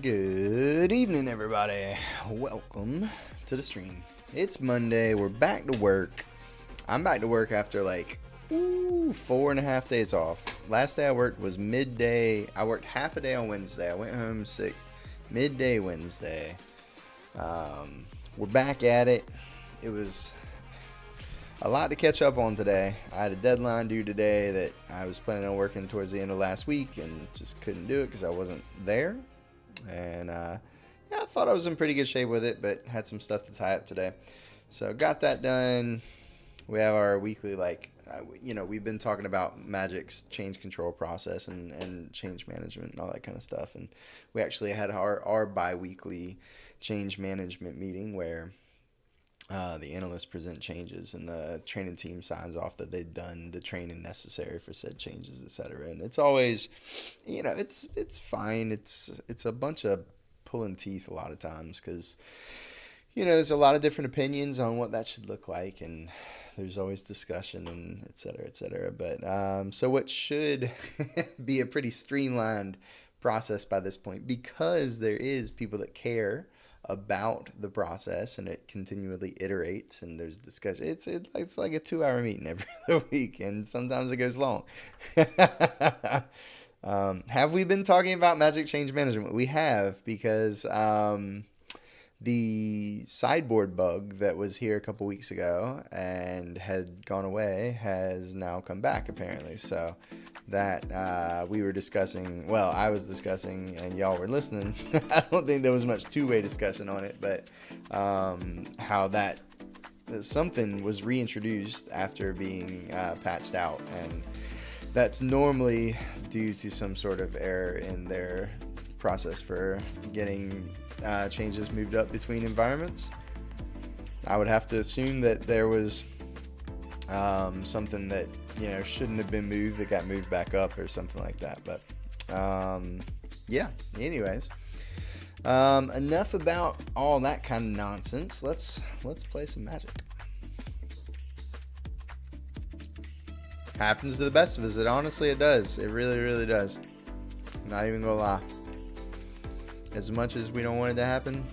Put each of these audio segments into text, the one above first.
Good evening, everybody. Welcome to the stream. It's Monday. We're back to work. I'm back to work after like 4.5 days off. Last day I worked was midday. I worked half a day on Wednesday. I went home sick midday Wednesday. We're back at it. It was a lot to catch up on today. I had a deadline due today that I was planning on working towards the end of last week and just couldn't do it because I wasn't there. And yeah, I thought I was in pretty good shape with it, but had some stuff to tie up today. So got that done. We have our weekly, we've been talking about Magic's change control process and change management and all that kind of stuff. And we actually had our bi-weekly change management meeting where the analysts present changes and the training team signs off that they've done the training necessary for said changes, etc. And it's always, it's fine. It's a bunch of pulling teeth a lot of times because, there's a lot of different opinions on what that should look like, and there's always discussion and etc. etc. But so what should be a pretty streamlined process by this point, because there is people that care about the process and it continually iterates and there's discussion. It's like a 2-hour meeting every other week, and sometimes it goes long. Have we been talking about Magic Change Management? We have, because the sideboard bug that was here a couple weeks ago and had gone away has now come back, apparently. So that we were discussing, well, I was discussing and y'all were listening. I don't think there was much two-way discussion on it, but how that something was reintroduced after being patched out, and that's normally due to some sort of error in their process for getting changes moved up between environments. I would have to assume that there was something that shouldn't have been moved that got moved back up or something like that. But yeah, anyways, enough about all that kind of nonsense. Let's play some Magic. Happens to the best of us. It does. It really does. Not even gonna lie. As much as we don't want it to happen,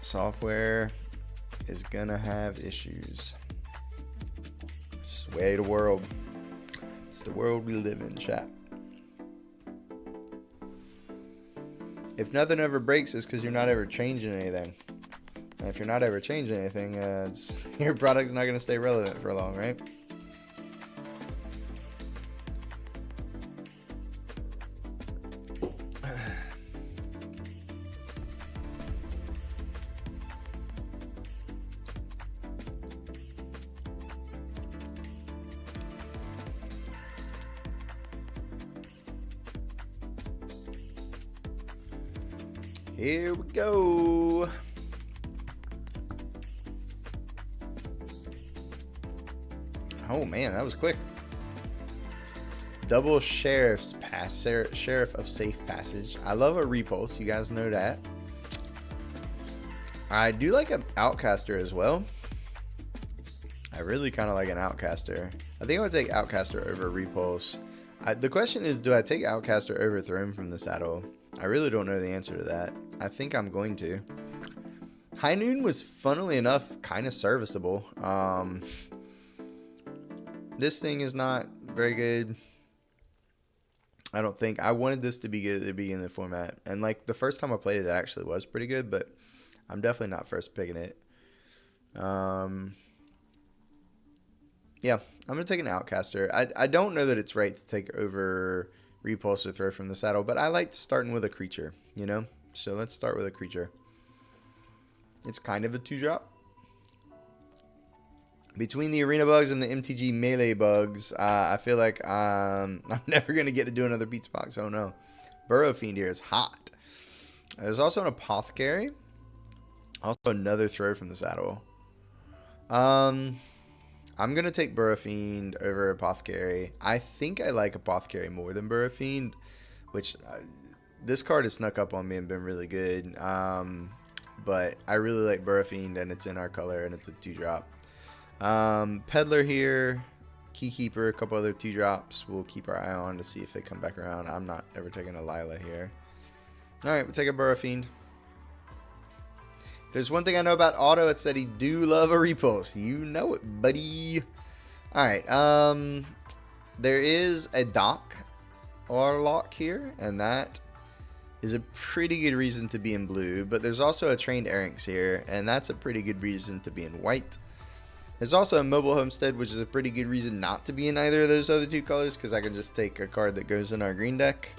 software is gonna have issues. It's the way of the world. It's the world we live in, chat. If nothing ever breaks, it's because you're not ever changing anything. And if you're not ever changing anything, your product's not gonna stay relevant for long, right? Here we go. Oh man, that was quick. Double Sheriff of Safe Passage. I love a repulse, you guys know that. I do like an Outcaster as well. I really kind of like an Outcaster. I think I would take Outcaster over Repulse. The question is, do I take Outcaster over Throne from the Saddle? I really don't know the answer to that. I think I'm going to. High Noon was, funnily enough, kind of serviceable. This thing is not very good. I don't think. I wanted this to be good at the beginning of the format. And like the first time I played it, it actually was pretty good, but I'm definitely not first picking it. Yeah, I'm going to take an Outcaster. I don't know that it's right to take over Repulse or Throw from the Saddle, but I like starting with a creature, So let's start with a creature. It's kind of a 2-drop. Between the Arena bugs and the MTG melee bugs, I feel like I'm never going to get to do another Pizza Box. Oh no. Burrow Fiend here is hot. There's also an Apothecary. Also another Throw from the Saddle. I'm going to take Burrow Fiend over Apothecary. I think I like Apothecary more than Burrow Fiend, which this card has snuck up on me and been really good. But I really like Burrow Fiend, and it's in our color, and it's a 2-drop. Peddler here, Keykeeper, a couple other 2-drops we'll keep our eye on to see if they come back around. I'm not ever taking a Lila here. Alright, we'll take a Burrow Fiend. There's one thing I know about Otto, it's that he do love a repulse. You know it, buddy. Alright, there is a Doc Orlock here, and that is a pretty good reason to be in blue, but there's also a Trained Erynx here, and that's a pretty good reason to be in white. There's also a Mobile Homestead, which is a pretty good reason not to be in either of those other two colors, because I can just take a card that goes in our green deck.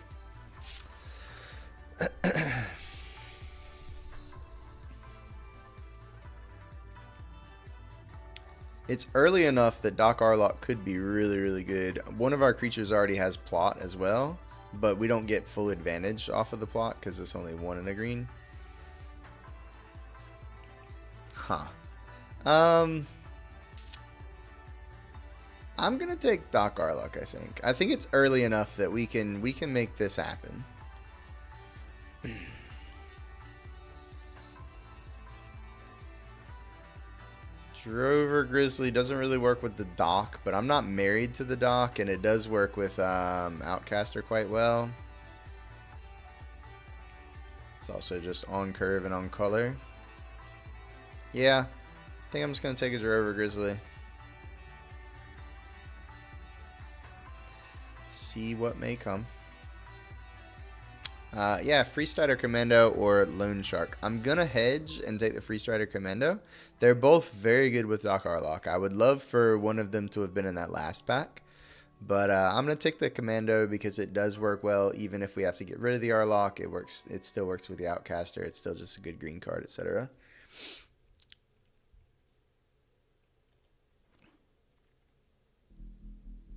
It's early enough that Doc Orlock could be really, really good. One of our creatures already has plot as well, but we don't get full advantage off of the plot because it's only one in a green. Huh. I'm gonna take Doc Orlock, I think. I think it's early enough that we can make this happen. Drover Grizzly doesn't really work with the Doc, but I'm not married to the Doc, and it does work with Outcaster quite well. It's also just on curve and on color. Yeah, I think I'm just going to take a Drover Grizzly. See what may come. Yeah, Freestrider Commando or Lone Shark. I'm going to hedge and take the Freestrider Commando. They're both very good with Doc Orlock. I would love for one of them to have been in that last pack. But I'm going to take the Commando because it does work well. Even if we have to get rid of the Orlock, it works. It still works with the Outcaster. It's still just a good green card, etc.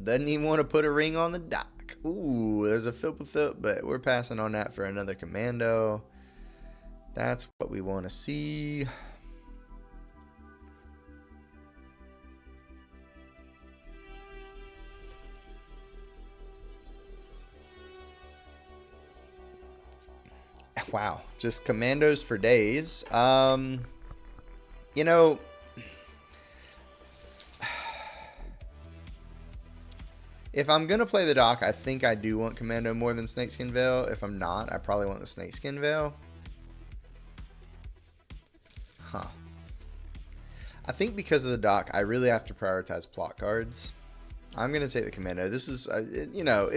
Doesn't even want to put a ring on the Doc. Ooh, there's a Filpathup, but we're passing on that for another Commando. That's what we want to see. Wow, just Commandos for days. You know, if I'm going to play the Doc, I think I do want Commando more than Snakeskin Veil. If I'm not, I probably want the Snakeskin Veil. Huh. I think because of the Doc, I really have to prioritize plot cards. I'm going to take the Commando. This is, you know,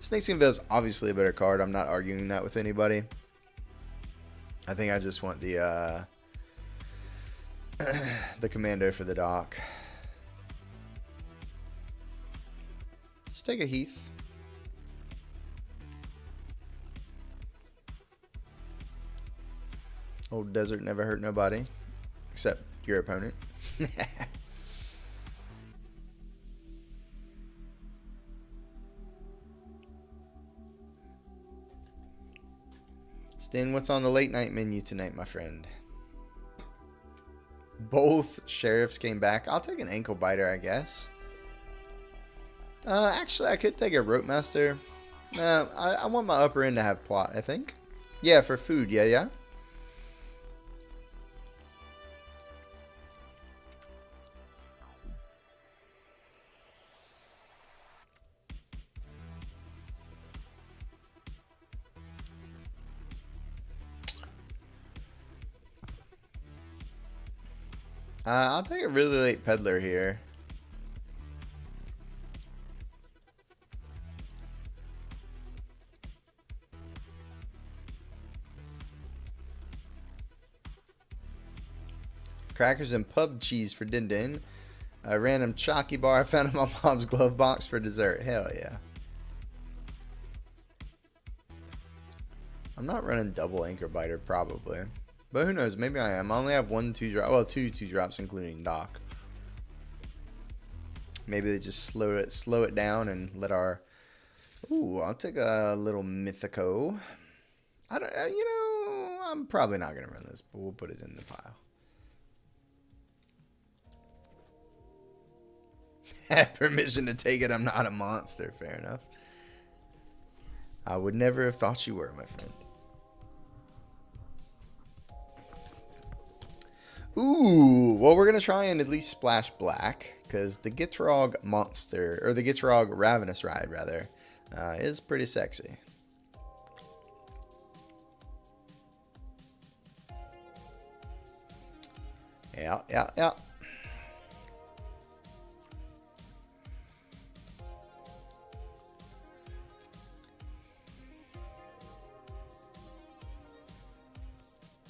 Snakeskin Veil is obviously a better card. I'm not arguing that with anybody. I think I just want the Commando for the Doc. Let's take a Heath. Old Desert never hurt nobody. Except your opponent. Stin, what's on the late night menu tonight, my friend? Both sheriffs came back. I'll take an ankle biter, I guess. Actually, I could take a Rope Master. I want my upper end to have plot, I think. Yeah, for food. Yeah. I'll take a really late Peddler here. Crackers and pub cheese for Din Din. A random chalky bar I found in my mom's glove box for dessert. Hell yeah. I'm not running double Anchor Biter probably. But who knows? Maybe I am. I only have 1 2-drop. Well, two 2-drops including Doc. Maybe they just slow it down and let our... Ooh, I'll take a little Mythico. I don't... you know, I'm probably not going to run this, but we'll put it in the pile. Had permission to take it. I'm not a monster. Fair enough. I would never have thought you were, my friend. Ooh, well, we're going to try and at least splash black, because the Gitrog monster, or the Gitrog Ravenous Ride, rather, is pretty sexy. Yeah, yeah, yeah.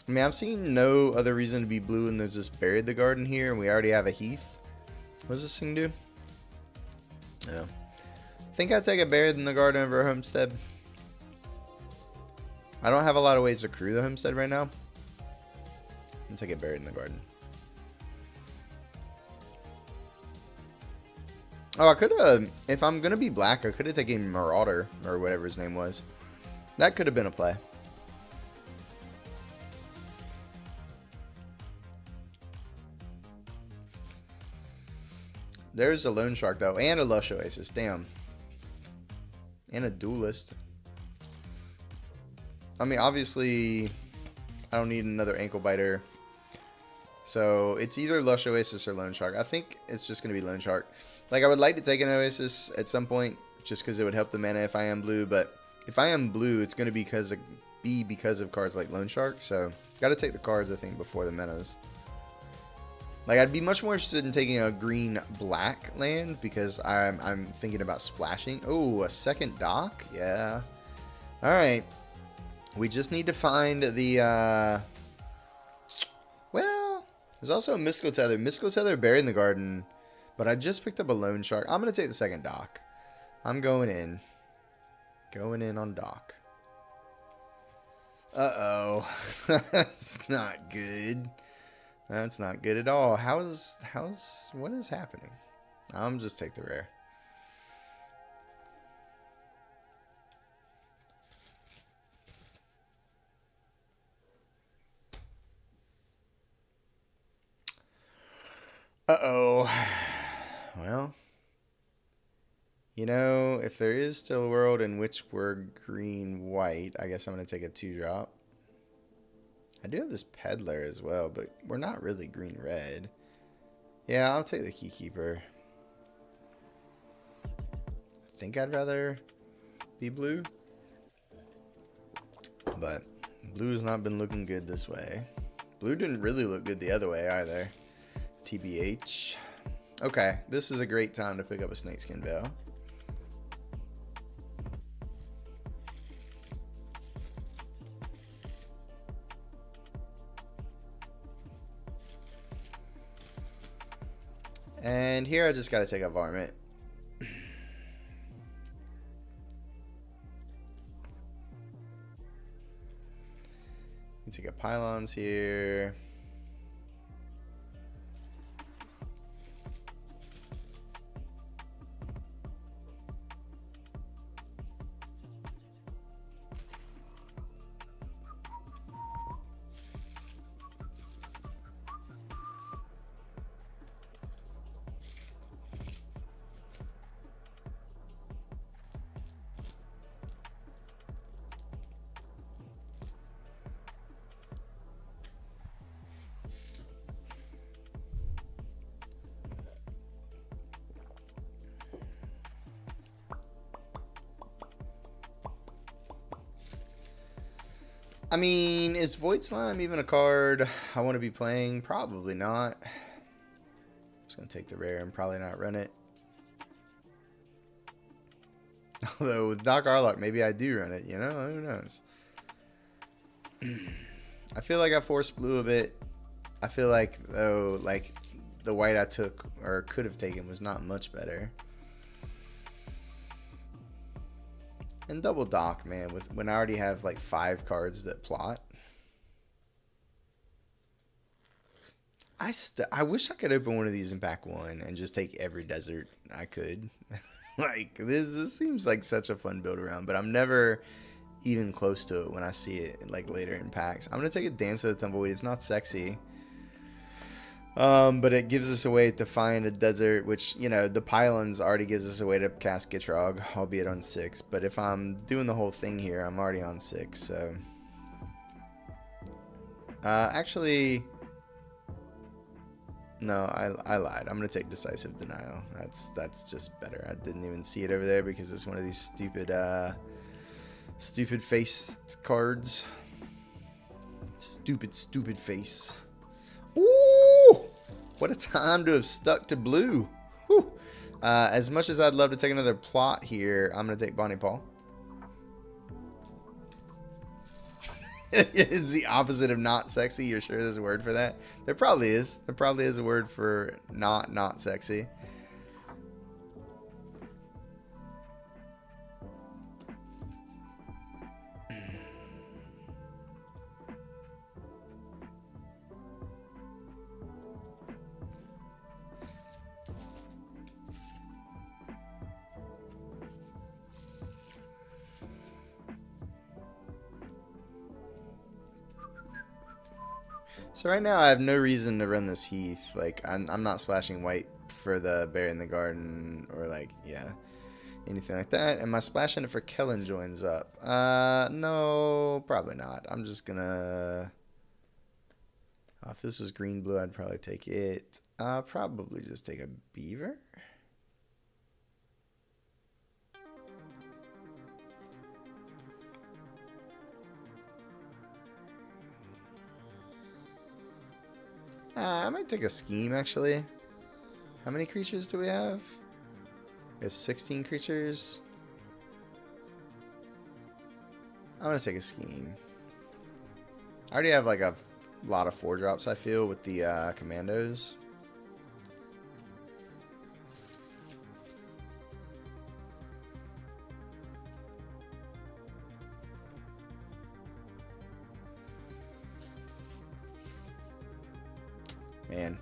I mean, I've seen no other reason to be blue, and there's just buried the garden here, and we already have a heath. What does this thing do? Yeah. I think I'd take a buried in the garden over a homestead. I don't have a lot of ways to crew the homestead right now. Let's take it buried in the garden. Oh, I could have, if I'm going to be black, I could have taken Marauder, or whatever his name was. That could have been a play. There's a Loan Shark, though, and a Lush Oasis. Damn. And a Duelist. I mean, obviously, I don't need another Ankle Biter. So, it's either Lush Oasis or Loan Shark. I think it's just going to be Loan Shark. Like, I would like to take an Oasis at some point, just because it would help the mana if I am blue. But if I am blue, it's going to be because of cards like Loan Shark. So, got to take the cards, I think, before the manas. Like, I'd be much more interested in taking a green-black land because I'm thinking about splashing. Oh, a second dock? Yeah. Alright. We just need to find the, well, there's also a Mystical Tether. Mystical Tether buried in the garden, but I just picked up a Loan Shark. I'm going to take the second dock. I'm going in. Going in on dock. Uh-oh. That's not good. That's not good at all. What is happening? I'm just take the rare. Uh-oh. Well, you know, if there is still a world in which we're green-white, I guess I'm going to take a 2-drop. I do have this Peddler as well, but we're not really green-red. Yeah, I'll take the Keykeeper. I think I'd rather be blue. But blue has not been looking good this way. Blue didn't really look good the other way either. TBH. Okay, this is a great time to pick up a Snakeskin Veil. And here I just got to take a Varmint. You take a Pylons here. I mean, is Void Slime even a card I want to be playing? Probably not. I'm just going to take the rare and probably not run it. Although with Doc Arlock, maybe I do run it, you know? Who knows? I feel like I forced blue a bit. I feel like, though, like the white I took or could have taken was not much better. And double dock, man, when I already have like 5 cards that plot. I wish I could open one of these in pack 1 and just take every desert I could. Like, this seems like such a fun build around, but I'm never even close to it when I see it like later in packs. I'm going to take a Dance of the Tumbleweed. It's not sexy. But it gives us a way to find a desert, which, you know, the Pylons already gives us a way to cast Gitrog, albeit on 6. But if I'm doing the whole thing here, I'm already on 6, so... actually... No, I lied. I'm going to take Decisive Denial. That's just better. I didn't even see it over there because it's one of these stupid face cards. Stupid face. Ooh! What a time to have stuck to blue. Whew. As much as I'd love to take another plot here, I'm going to take Bonnie Paul. It's the opposite of not sexy. You're sure there's a word for that? There probably is. There probably is a word for not sexy. So right now I have no reason to run this Heath. Like, I'm not splashing white for the Berry in the Garden or, like, yeah, anything like that. Am I splashing it for Kellen joins up? No, probably not. I'm just gonna... if this was green-blue, I'd probably take it. Probably just take a Beaver. I might take a Scheme, actually. How many creatures do we have? We have 16 creatures. I'm going to take a Scheme. I already have, like, a lot of 4-drops, I feel, with the Commandos. Man.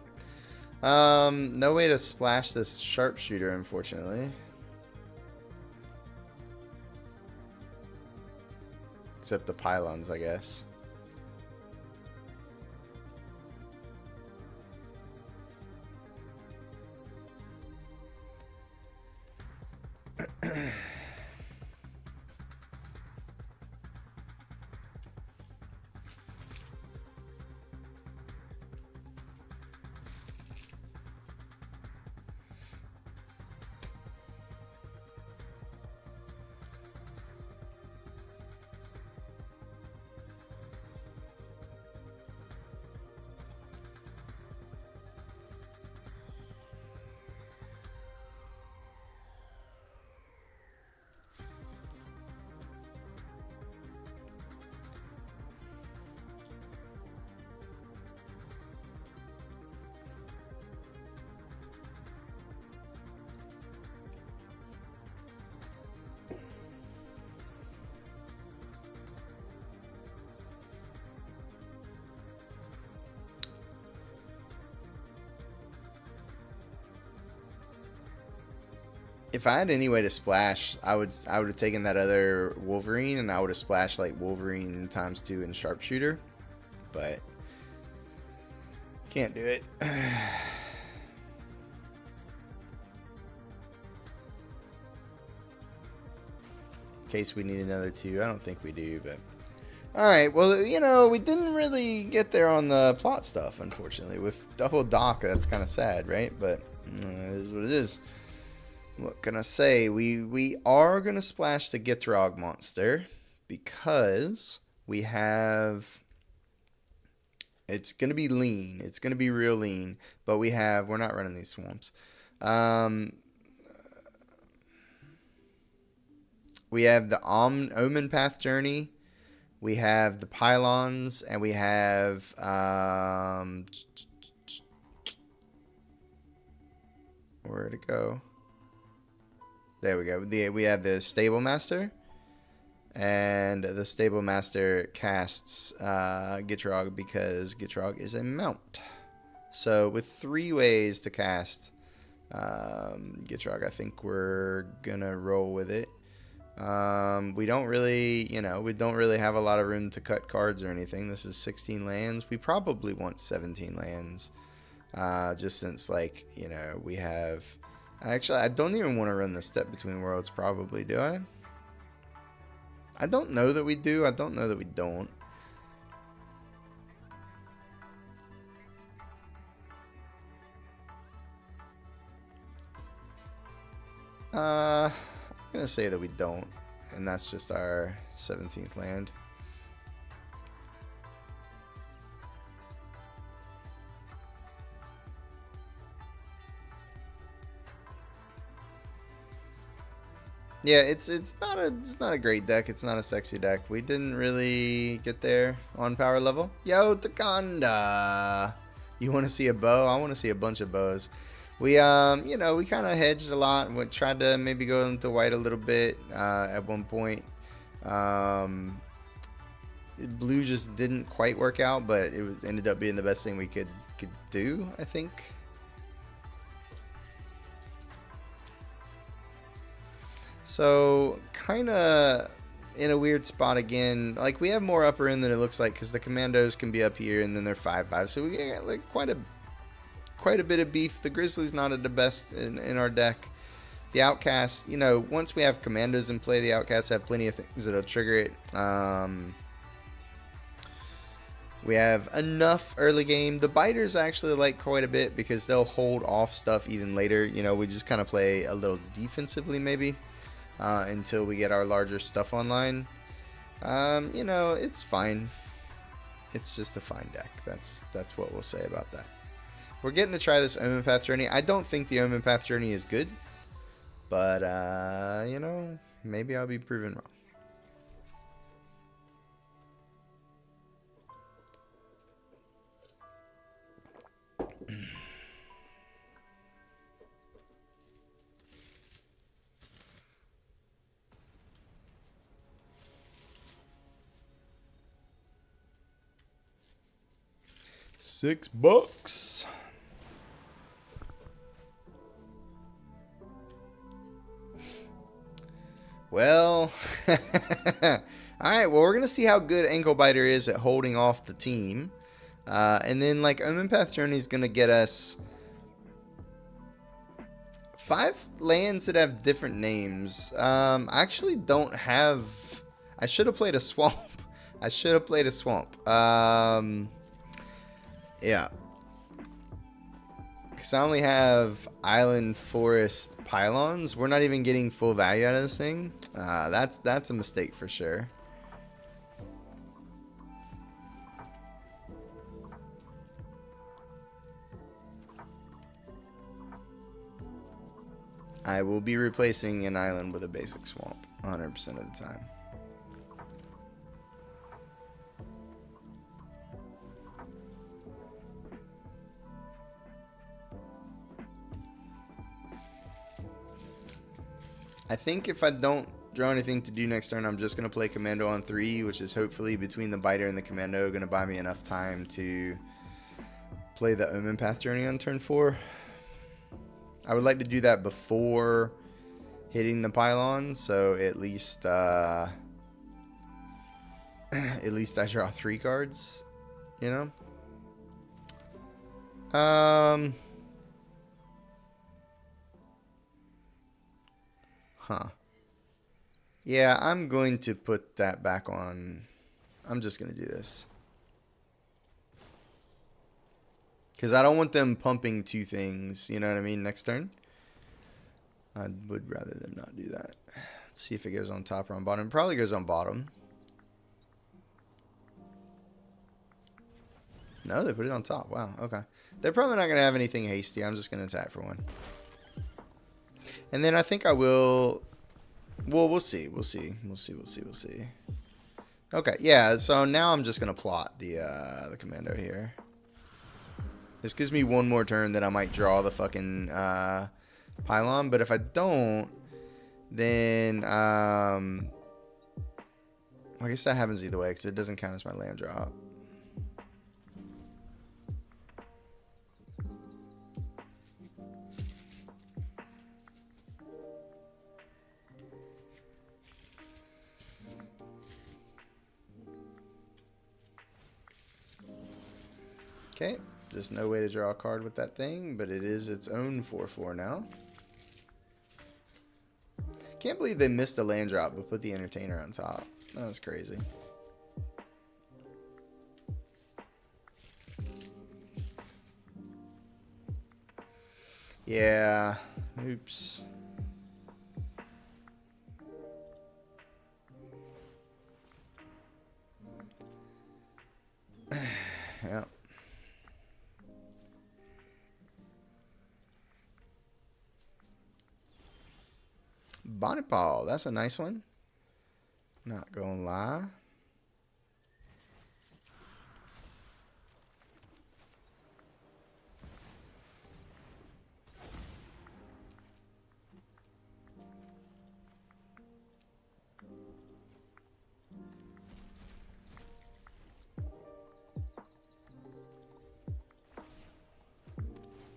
No way to splash this Sharpshooter, unfortunately. Except the pylons, I guess. If I had any way to splash, I would have taken that other Wolverine and I would have splashed like Wolverine ×2 and Sharpshooter, but can't do it. In case we need another 2, I don't think we do, but all right. Well, you know, we didn't really get there on the plot stuff, unfortunately. With double dock, that's kind of sad, right? But it is what it is. What can I say? We are going to splash the Gitrog monster because we have... It's going to be lean. It's going to be real lean. But we're not running these swamps. We have the Omen Path Journey. We have the Pylons. And we have... where'd it go? There we go. We have the Stable Master, and the Stable Master casts Gitrog because Gitrog is a mount. So with 3 ways to cast Gitrog, I think we're gonna roll with it. We don't really, we don't really have a lot of room to cut cards or anything. This is 16 lands. We probably want 17 lands, just since, like, we have. Actually, I don't even want to run the Step Between Worlds, probably, do I? I don't know that we do. I don't know that we don't. I'm going to say that we don't. And that's just our 17th land. Yeah, it's not a great deck. It's not a sexy deck. We didn't really get there on power level. Yo, Takanda. You want to see a bow? I want to see a bunch of bows. We we kind of hedged a lot. We tried to maybe go into white a little bit at one point. Blue just didn't quite work out, but ended up being the best thing we could do, I think. So, kind of in a weird spot again. Like, we have more upper end than it looks like because the commandos can be up here and then they're 5/5. So we get like quite a bit of beef. The Grizzly's not at the best in our deck. The Outcast, once we have commandos in play, the Outcasts have plenty of things that'll trigger it. We have enough early game. The Biters actually like quite a bit because they'll hold off stuff even later. We just kind of play a little defensively maybe until we get our larger stuff online. It's fine. It's just a fine deck. That's what we'll say about that. We're getting to try this Omen Path Journey. I don't think the Omen Path Journey is good, but maybe I'll be proven wrong. $6. Well, all right. Well, we're gonna see how good Ankle Biter is at holding off the team, and then like Omen Path Journey is gonna get us 5 lands that have different names. I actually don't have. I should have played a swamp. Yeah. Because I only have Island Forest Pylons. We're not even getting full value out of this thing. That's a mistake for sure. I will be replacing an island with a basic swamp 100% of the time. I think if I don't draw anything to do next turn, I'm just going to play Commando on 3, which is hopefully between the Biter and the Commando going to buy me enough time to play the Omen Path Journey on turn 4. I would like to do that before hitting the pylon, so at least I draw 3 cards, Yeah, I'm going to put that back on. I'm just going to do this. Because I don't want them pumping 2 things, you know what I mean, next turn. I would rather them not do that. Let's see if it goes on top or on bottom. It probably goes on bottom. No, they put it on top. Wow, okay. They're probably not going to have anything hasty. I'm just going to attack for 1. And then I think I will... Well, we'll see. We'll see. Okay, yeah, so now I'm just going to plot the Commando here. This gives me 1 more turn that I might draw the fucking pylon, but if I don't, then I guess that happens either way because it doesn't count as my land drop. Okay, there's no way to draw a card with that thing, but it is its own 4/4 now. Can't believe they missed a land drop but put the Entertainer on top. That was crazy. Yeah, oops. Yeah. Bonnet Ball. That's a nice one. Not gonna lie.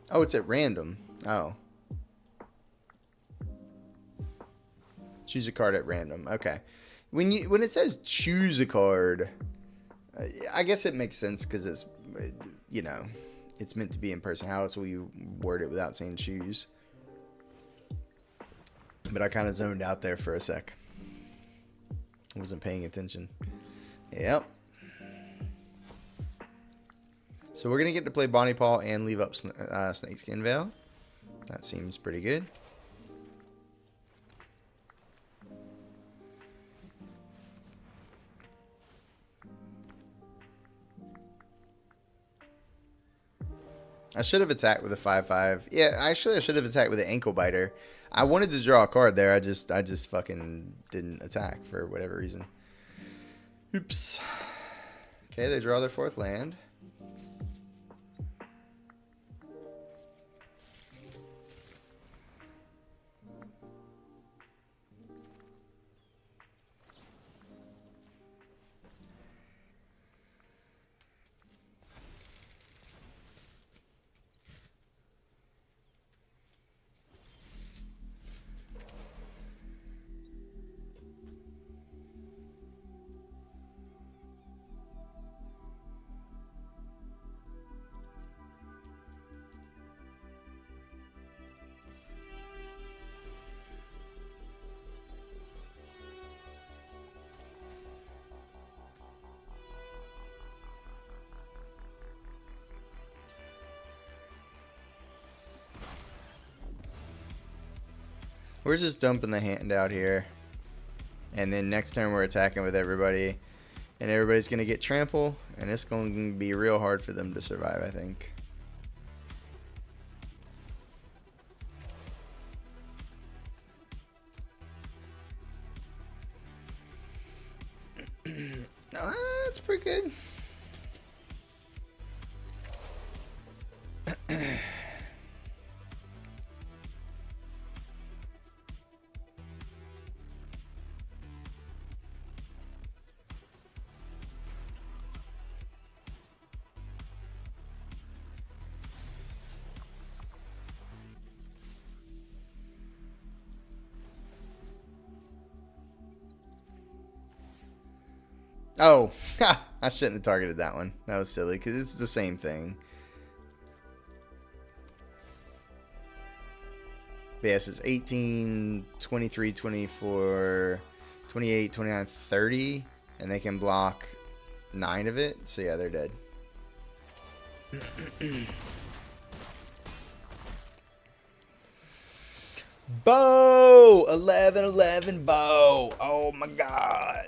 Oh, it's at random. Oh. Choose a card at random. Okay. When it says choose a card, I guess it makes sense because it's, you know, it's meant to be in person. How else will you word it without saying choose? But I kind of zoned out there for a sec. I wasn't paying attention. Yep. So we're going to get to play Bonnie Paw and leave up Snakeskin Veil. That seems pretty good. I should have attacked with a 5/5. Yeah, actually I should have attacked with an Ankle Biter. I wanted to draw a card there. I just fucking didn't attack for whatever reason. Oops. Okay, they draw their 4th land. We're just dumping the hand out here. And then next turn we're attacking with everybody. And everybody's going to get trample. And it's going to be real hard for them to survive, I think. That's pretty good. Oh, I shouldn't have targeted that one. That was silly because it's the same thing. But yes, it's 18, 23, 24, 28, 29, 30. And they can block 9 of it. So yeah, they're dead. Bow! 11-11 bow. Oh my god.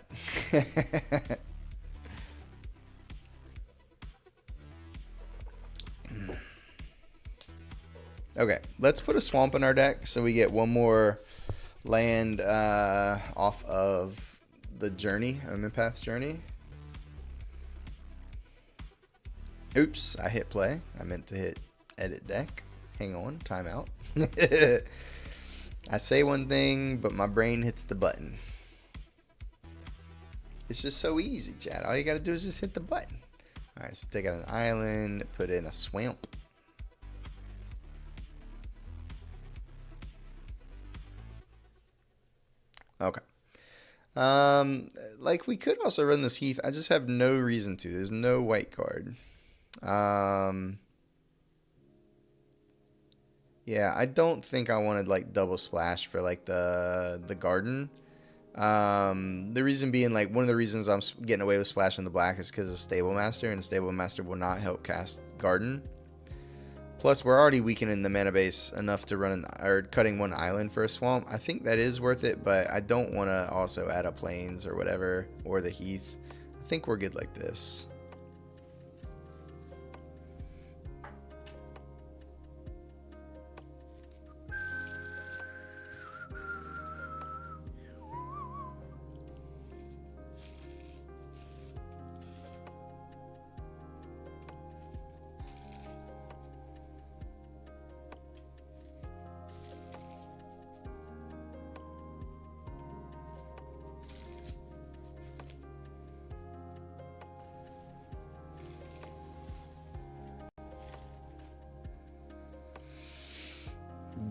Okay, let's put a swamp in our deck so we get one more land off of the journey, Omenpath's journey. Oops, I hit play. I meant to hit edit deck. Hang on, timeout. I say one thing, but my brain hits the button. It's just so easy, Chad. All you gotta do is just hit the button. Alright, so take out an island, put in a swamp. Okay. Like we could also run this Heath. I just have no reason to. There's no white card. Yeah, I don't think I wanted like double splash for like the garden. The reason being, like, one of the reasons I'm getting away with splashing the black is because of Stable Master, and Stable Master will not help cast garden. Plus, we're already weakening the mana base enough to run or cutting one island for a swamp. I think that is worth it, but I don't want to also add a plains or whatever, or the Heath. I think we're good like this.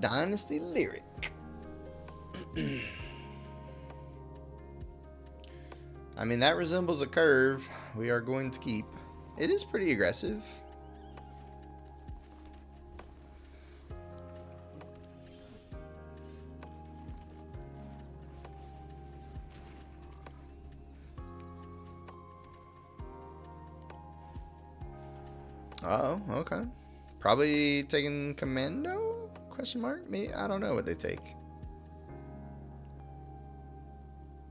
Dynasty Lyric. I mean, that resembles a curve we are going to keep. It is pretty aggressive. Oh, okay. Probably taking commando? Question mark? Me? I don't know what they take.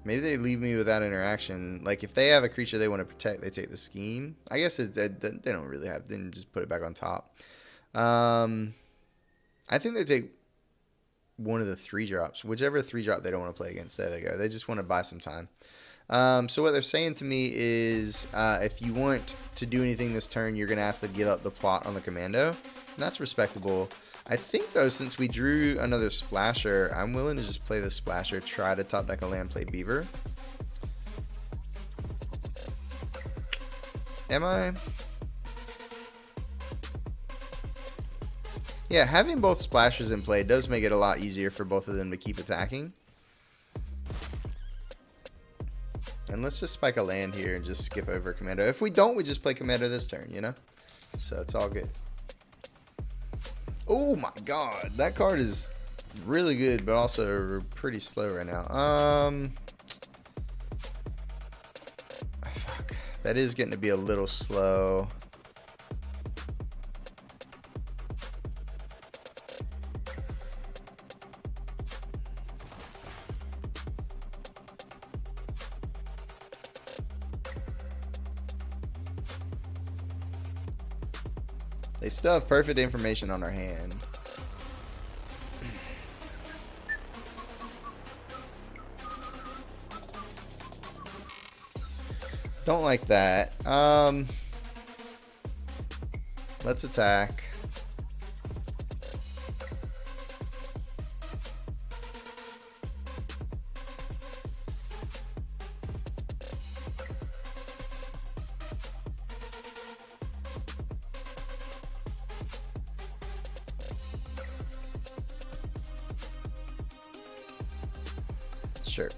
Maybe they leave me without interaction. Like, if they have a creature they want to protect, they take the scheme. I guess they don't really have. Then just put it back on top. I think they take one of the 3-drops. Whichever 3-drop they don't want to play against, there they go. They just want to buy some time. So what they're saying to me is, if you want to do anything this turn, you're going to have to give up the plot on the commando. And that's respectable. I think, though, since we drew another splasher, I'm willing to just play the splasher, try to top deck a land, play beaver. Am I? Yeah, having both splashers in play does make it a lot easier for both of them to keep attacking. And let's just spike a land here and just skip over commando. If we don't, we just play commando this turn, you know? So it's all good. Oh my god, that card is really good, but also pretty slow right now. Fuck. That is getting to be a little slow. They still have perfect information on our hand. Don't like that. Let's attack. Sure.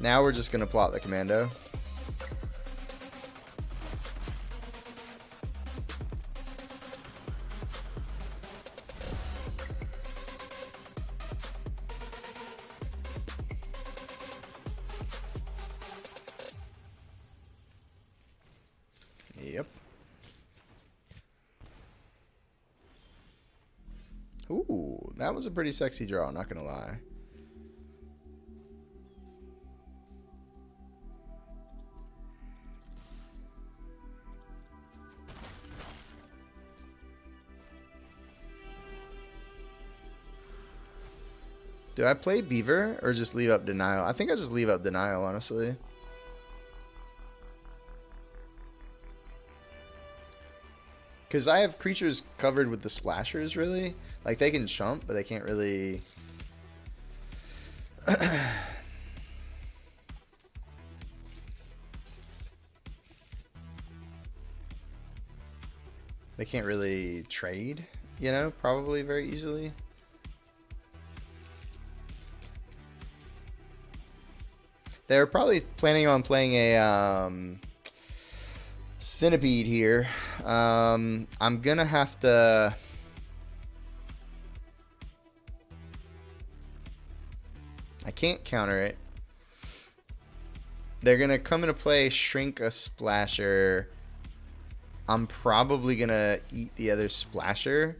Now we're just going to plot the commando. Yep. Ooh, that was a pretty sexy draw, not gonna lie. Do I play Beaver or just leave up Denial? I think I just leave up Denial, honestly. Because I have creatures covered with the splashers, really. Like, they can chump, but they can't really... They can't really trade, you know, probably very easily. They're probably planning on playing a Centipede here. I'm gonna have to... I can't counter it. They're gonna come into play, shrink a splasher. I'm probably gonna eat the other splasher.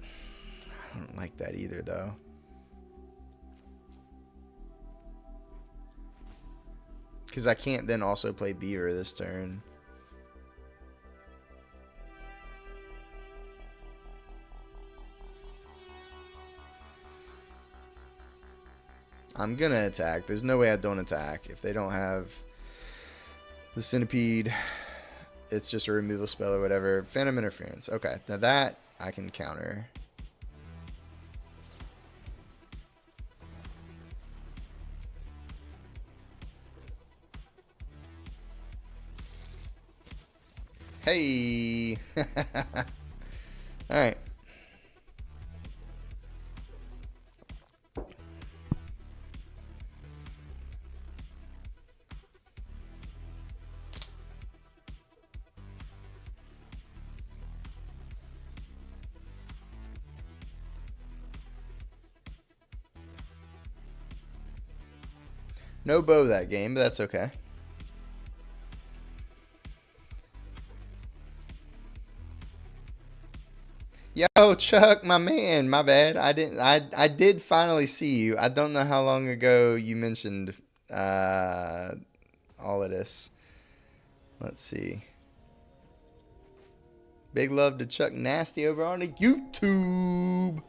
I don't like that either, though. Because I can't then also play Beaver this turn. I'm gonna attack. There's no way I don't attack. If they don't have the Centipede, it's just a removal spell or whatever. Phantom Interference. Okay, now that I can counter. Hey. All right. No bow that game, but that's okay. Yo, Chuck, my man, my bad. I did finally see you. I don't know how long ago you mentioned uh all of this. Let's see. Big love to Chuck Nasty over on the YouTube.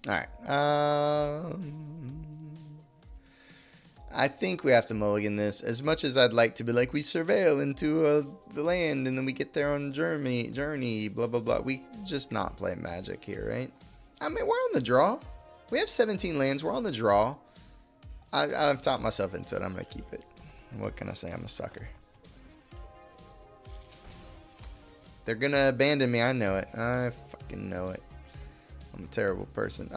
All right. I think we have to mulligan this. As much as I'd like to be like, we surveil into the land and then we get there on journey, blah, blah, blah. We just not play Magic here, right? I mean, we're on the draw. We have 17 lands. We're on the draw. I've talked myself into it. I'm going to keep it. What can I say? I'm a sucker. They're going to abandon me. I know it. I fucking know it. I'm a terrible person.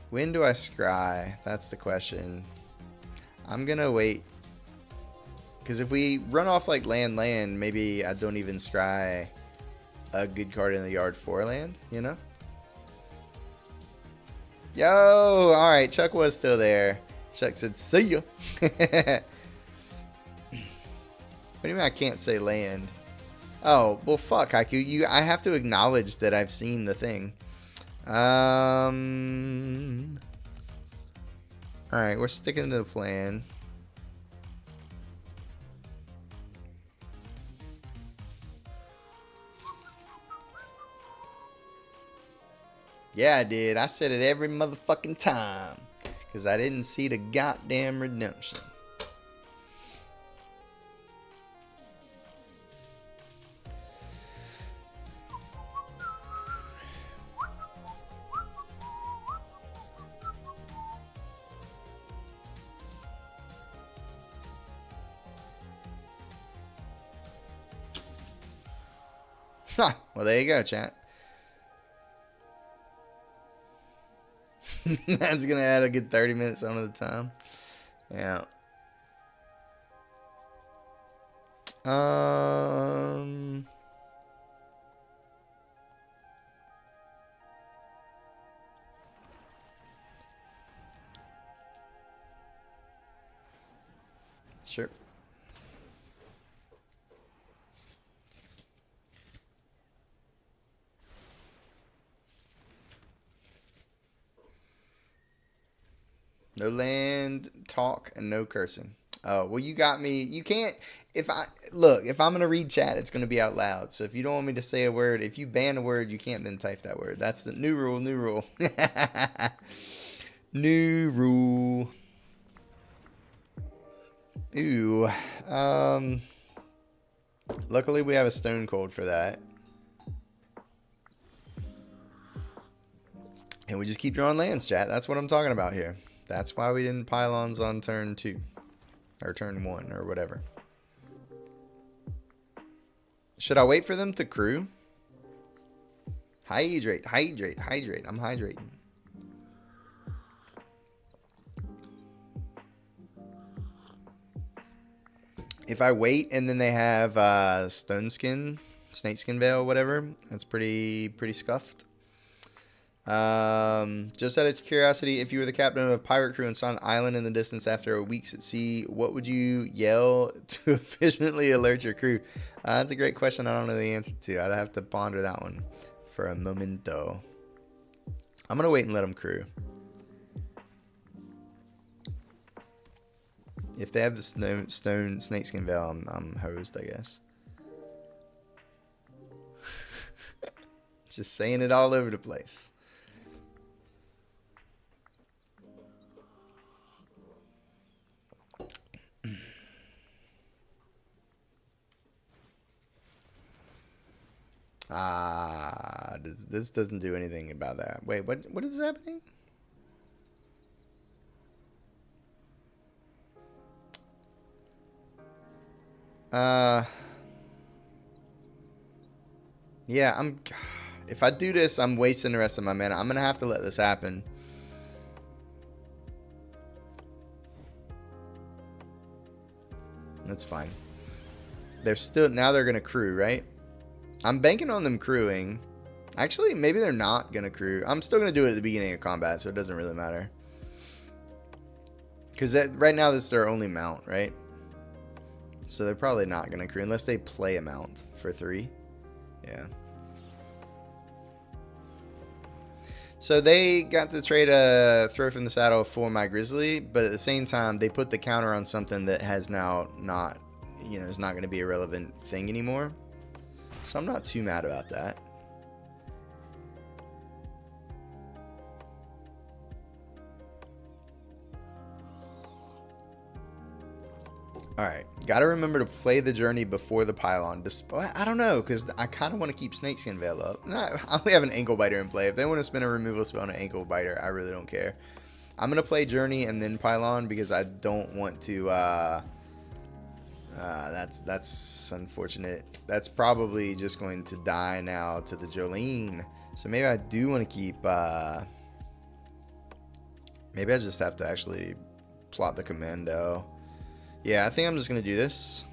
When do I scry? That's the question. I'm going to wait. Because if we run off like land, maybe I don't even scry a good card in the yard for land, you know? Yo! Alright, Chuck was still there. Chuck said, see ya. What do you mean I can't say land? Oh, well, fuck, Haiku. I have to acknowledge that I've seen the thing. Alright, we're sticking to the plan. Yeah, I did. I said it every motherfucking time. Because I didn't see the goddamn redemption. Huh. Well, there you go, chat. That's going to add a good 30 minutes onto the time. Yeah. Sure. No land talk and no cursing. Oh, well, you got me. You can't. If I'm going to read chat, it's going to be out loud. So if you don't want me to say a word, if you ban a word, you can't then type that word. That's the new rule, new rule. New rule. Ooh. Luckily, we have a stone cold for that. And we just keep drawing lands, chat. That's what I'm talking about here. That's why we didn't pylons on turn 2. Or turn 1, or whatever. Should I wait for them to crew? Hydrate, hydrate, hydrate. I'm hydrating. If I wait and then they have stone skin, snakeskin veil, whatever, that's pretty scuffed. Just out of curiosity, if you were the captain of a pirate crew and saw an island in the distance after a week's at sea, what would you yell to efficiently alert your crew? That's a great question. I don't know the answer to. I'd have to ponder that one for a momento. I'm gonna wait and let them crew. If they have the stone snakeskin veil, I'm hosed, I guess. Just saying it all over the place. This doesn't do anything about that. Wait, what is happening? Yeah, if I do this, I'm wasting the rest of my mana. I'm gonna have to let this happen. That's fine. Now they're gonna crew, right? I'm banking on them crewing. Actually, maybe they're not gonna crew. I'm still gonna do it at the beginning of combat, so it doesn't really matter. Because right now this is their only mount, right? So they're probably not gonna crew unless they play a mount for 3. Yeah. So they got to trade a throw from the saddle for my Grizzly, but at the same time, they put the counter on something that has now not, is not going to be a relevant thing anymore. So I'm not too mad about that. Alright, gotta remember to play the journey before the pylon. I don't know, because I kind of want to keep Snakeskin Veil up. I only have an Ankle Biter in play. If they want to spin a removal spell on an Ankle Biter, I really don't care. I'm going to play journey and then pylon because I don't want to... that's unfortunate. That's probably just going to die now to the Jolene. So maybe I do want to keep... maybe I just have to actually plot the commando. Yeah, I think I'm just going to do this.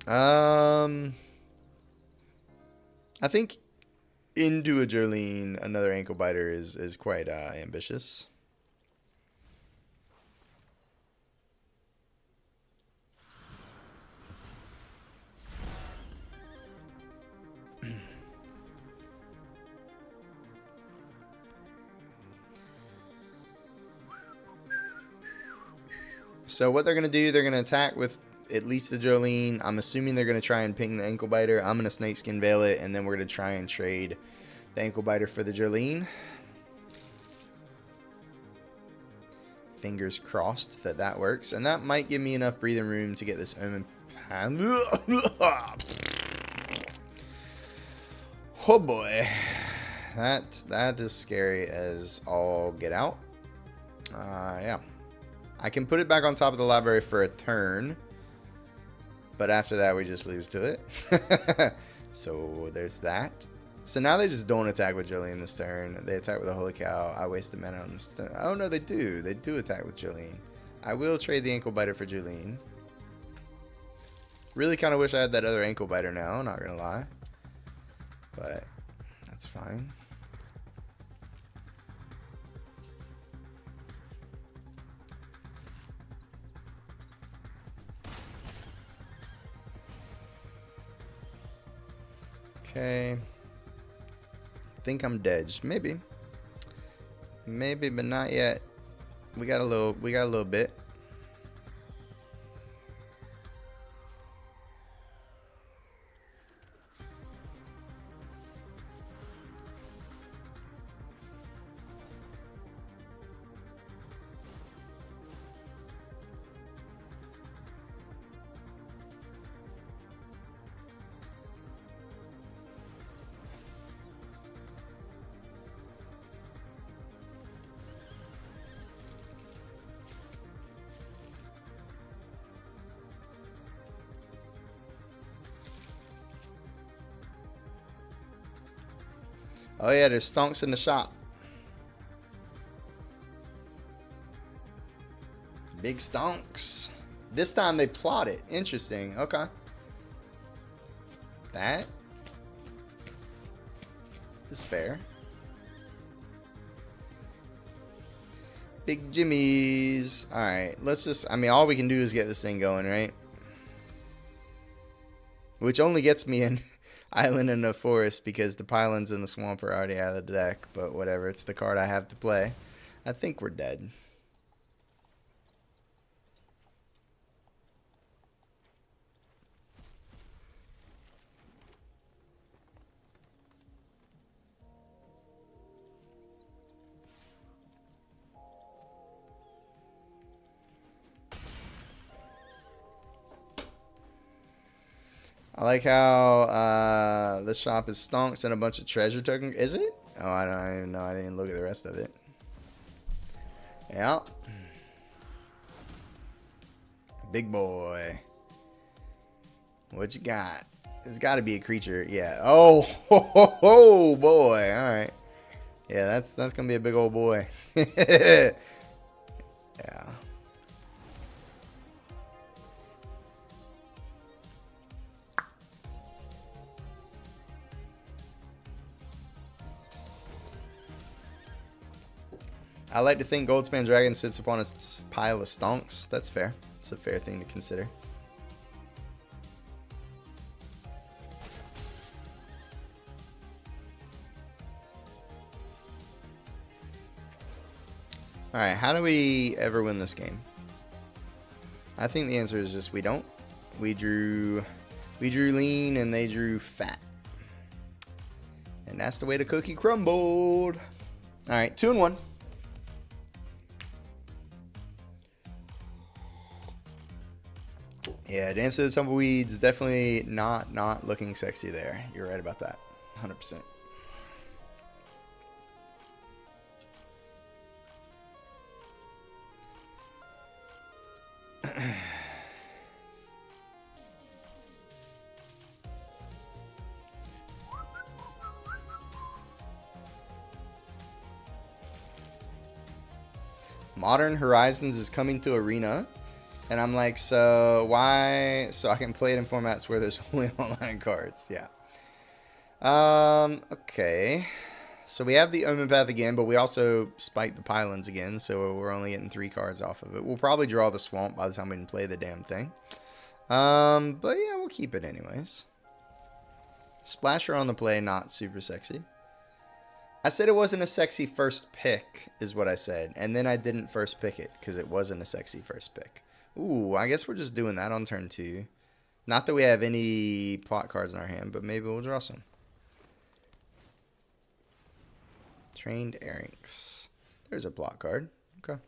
I think into a Jolene, another Ankle Biter is quite ambitious. So what they're going to do, they're going to attack with at least the Jolene. I'm assuming they're going to try and ping the Ankle Biter. I'm going to Snakeskin Veil it, and then we're going to try and trade the Ankle Biter for the Jolene. Fingers crossed that works. And that might give me enough breathing room to get this Omen Pan. Oh boy. That is scary as all get out. Yeah. I can put it back on top of the library for a turn, but after that we just lose to it. So there's that. So now they just don't attack with Jolene this turn. They attack with a Holy Cow. I wasted mana on this turn. Oh no, they do. They do attack with Jolene. I will trade the Ankle Biter for Jolene. Really kind of wish I had that other Ankle Biter now, not gonna lie. But that's fine. Okay. Think I'm dead. Maybe. Maybe, but not yet. We got a little bit. Oh yeah, there's stonks in the shop. Big stonks. This time they plot it. Interesting. Okay. That is fair. Big Jimmy's. Alright, let's just... I mean, all we can do is get this thing going, right? Which only gets me an island in the forest because the pylons in the swamp are already out of the deck. But whatever, it's the card I have to play. I think we're dead. I like how the shop is stonks and a bunch of treasure tokens. Is it? Oh, I don't even know. I didn't look at the rest of it. Yeah. Big boy. What you got? There's got to be a creature. Yeah. Oh, ho, ho, ho, boy. All right. Yeah, that's gonna be a big old boy. Yeah. I like to think Goldspan Dragon sits upon a pile of stonks. That's fair. It's a fair thing to consider. Alright, how do we ever win this game? I think the answer is just we don't. We drew lean and they drew fat. And that's the way the cookie crumbled. Alright, 2-1. Yeah, Dance of the Tumbleweeds definitely not looking sexy there. You're right about that. 100%. Modern Horizons is coming to Arena. And I'm like, so why? So I can play it in formats where there's only online cards. Yeah. Okay. So we have the Omen Path again, but we also spiked the Pylons again. So we're only getting 3 cards off of it. We'll probably draw the Swamp by the time we can play the damn thing. But yeah, we'll keep it anyways. Splasher on the play, not super sexy. I said it wasn't a sexy first pick, is what I said. And then I didn't first pick it, because it wasn't a sexy first pick. Ooh, I guess we're just doing that on turn 2. Not that we have any plot cards in our hand, but maybe we'll draw some. Trained Airings. There's a plot card. Okay.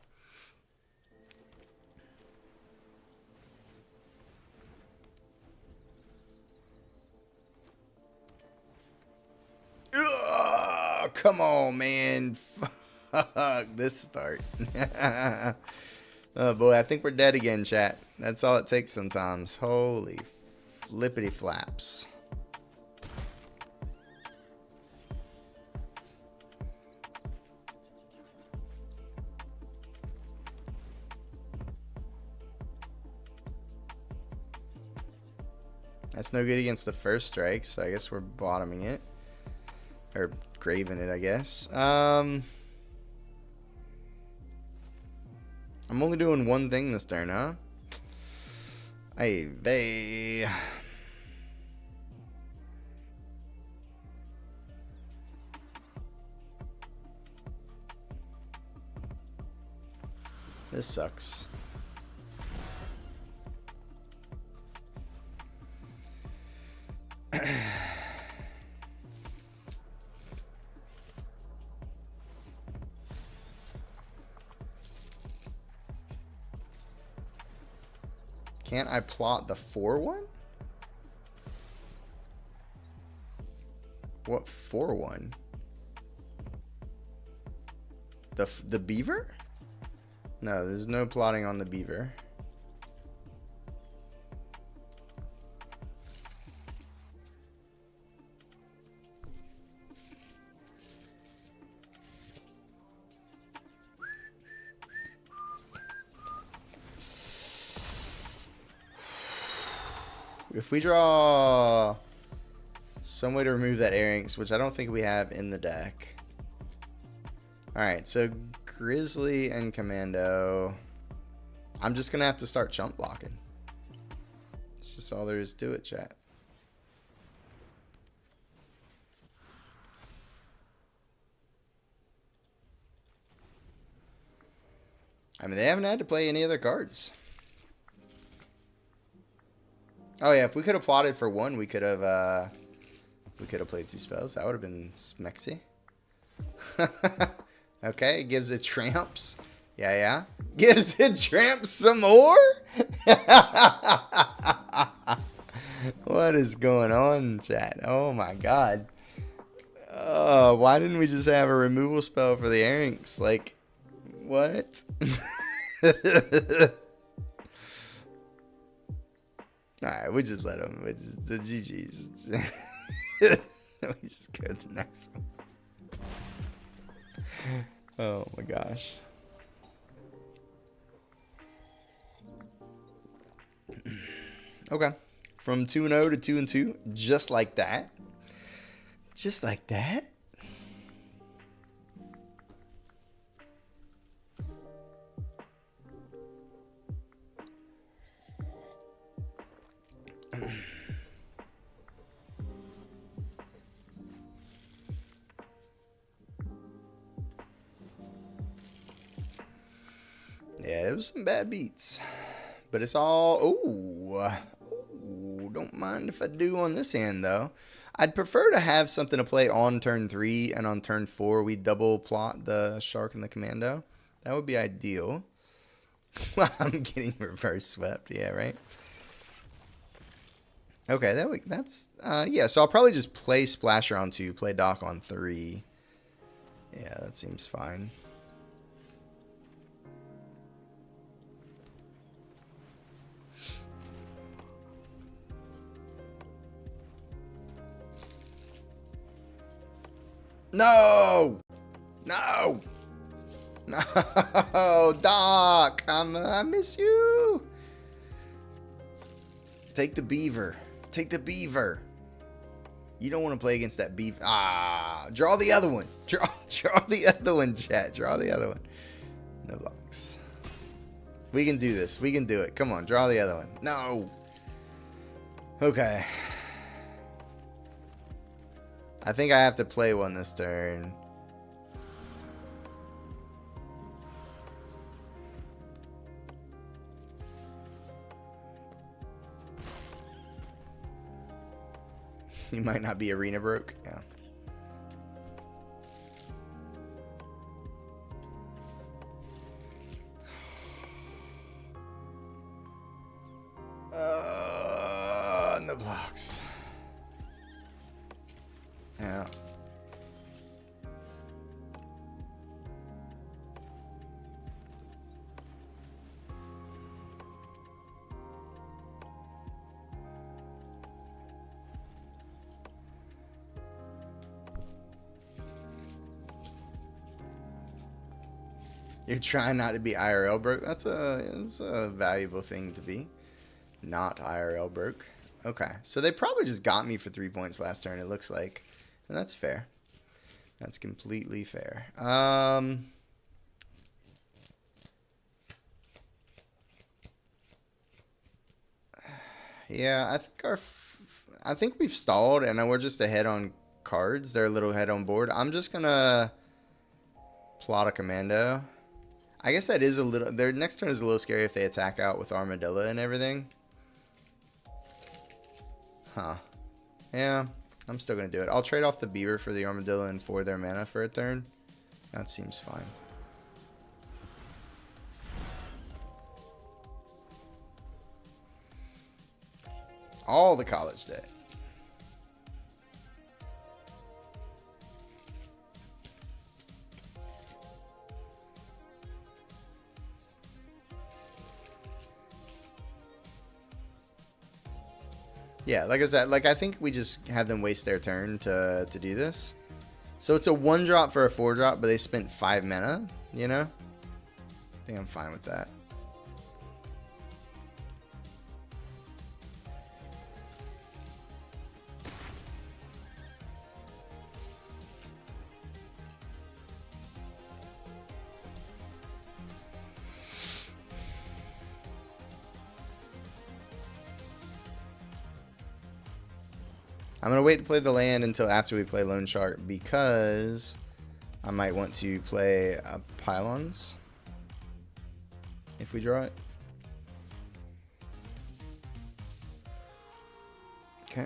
Ugh, come on, man. Fuck this start. Oh boy, I think we're dead again, chat. That's all it takes sometimes. Holy flippity flaps. That's no good against the first strike, so I guess we're bottoming it. Or graving it, I guess. I'm only doing one thing this turn, huh? Hey, vey. This sucks. Can't I plot the 4-1? What 4-1? The beaver? No, there's no plotting on the beaver. If we draw some way to remove that Airings, which I don't think we have in the deck. Alright, so Grizzly and Commando. I'm just going to have to start chump blocking. That's just all there is to it, chat. I mean, they haven't had to play any other cards. Oh yeah, if we could have plotted for 1, we could have played 2 spells. That would have been smexy. Okay, it gives it tramps. Yeah. Gives it tramps some more? What What is going on, chat? Oh my god. Why didn't we just have a removal spell for the Arinx? Like, what? Alright, we just let him. The GG's. We just go to the next one. Oh my gosh. Okay. From 2-0 to 2-2. Just like that. Just like that. Yeah, it was some bad beats. But it's all... Ooh, don't mind if I do on this hand, though. I'd prefer to have something to play on turn 3, and on turn 4 we double plot the Shark and the Commando. That would be ideal. I'm getting reverse swept. Yeah, right? Okay, that's... yeah, so I'll probably just play Splasher on 2, play Doc on 3. Yeah, that seems fine. No! No! No! Doc! I miss you! Take the beaver. Take the beaver. You don't want to play against that beaver. Ah! Draw the other one. Draw the other one, chat. Draw the other one. No blocks. We can do this. We can do it. Come on, draw the other one. No! Okay. I think I have to play one this turn. You might not be arena broke. Yeah. No blocks. Yeah. You're trying not to be IRL broke. That's a valuable thing to be. Not IRL broke. Okay, so they probably just got me for 3 points last turn, it looks like. And that's fair. That's completely fair. Yeah, I think we've stalled, and we're just ahead on cards. They're a little ahead on board. I'm just gonna plot a Commando. I guess that is a little... Their next turn is a little scary if they attack out with Armadillo and everything. Huh. Yeah, I'm still going to do it. I'll trade off the Beaver for the Armadillo and for their mana for a turn. That seems fine. All the college debt. Yeah, like I said, I think we just have them waste their turn to do this. So it's a 1-drop for a 4-drop, but they spent 5 mana, you know? I think I'm fine with that. I'm going to wait to play the land until after we play Lone Shark because I might want to play Pylons if we draw it. Okay.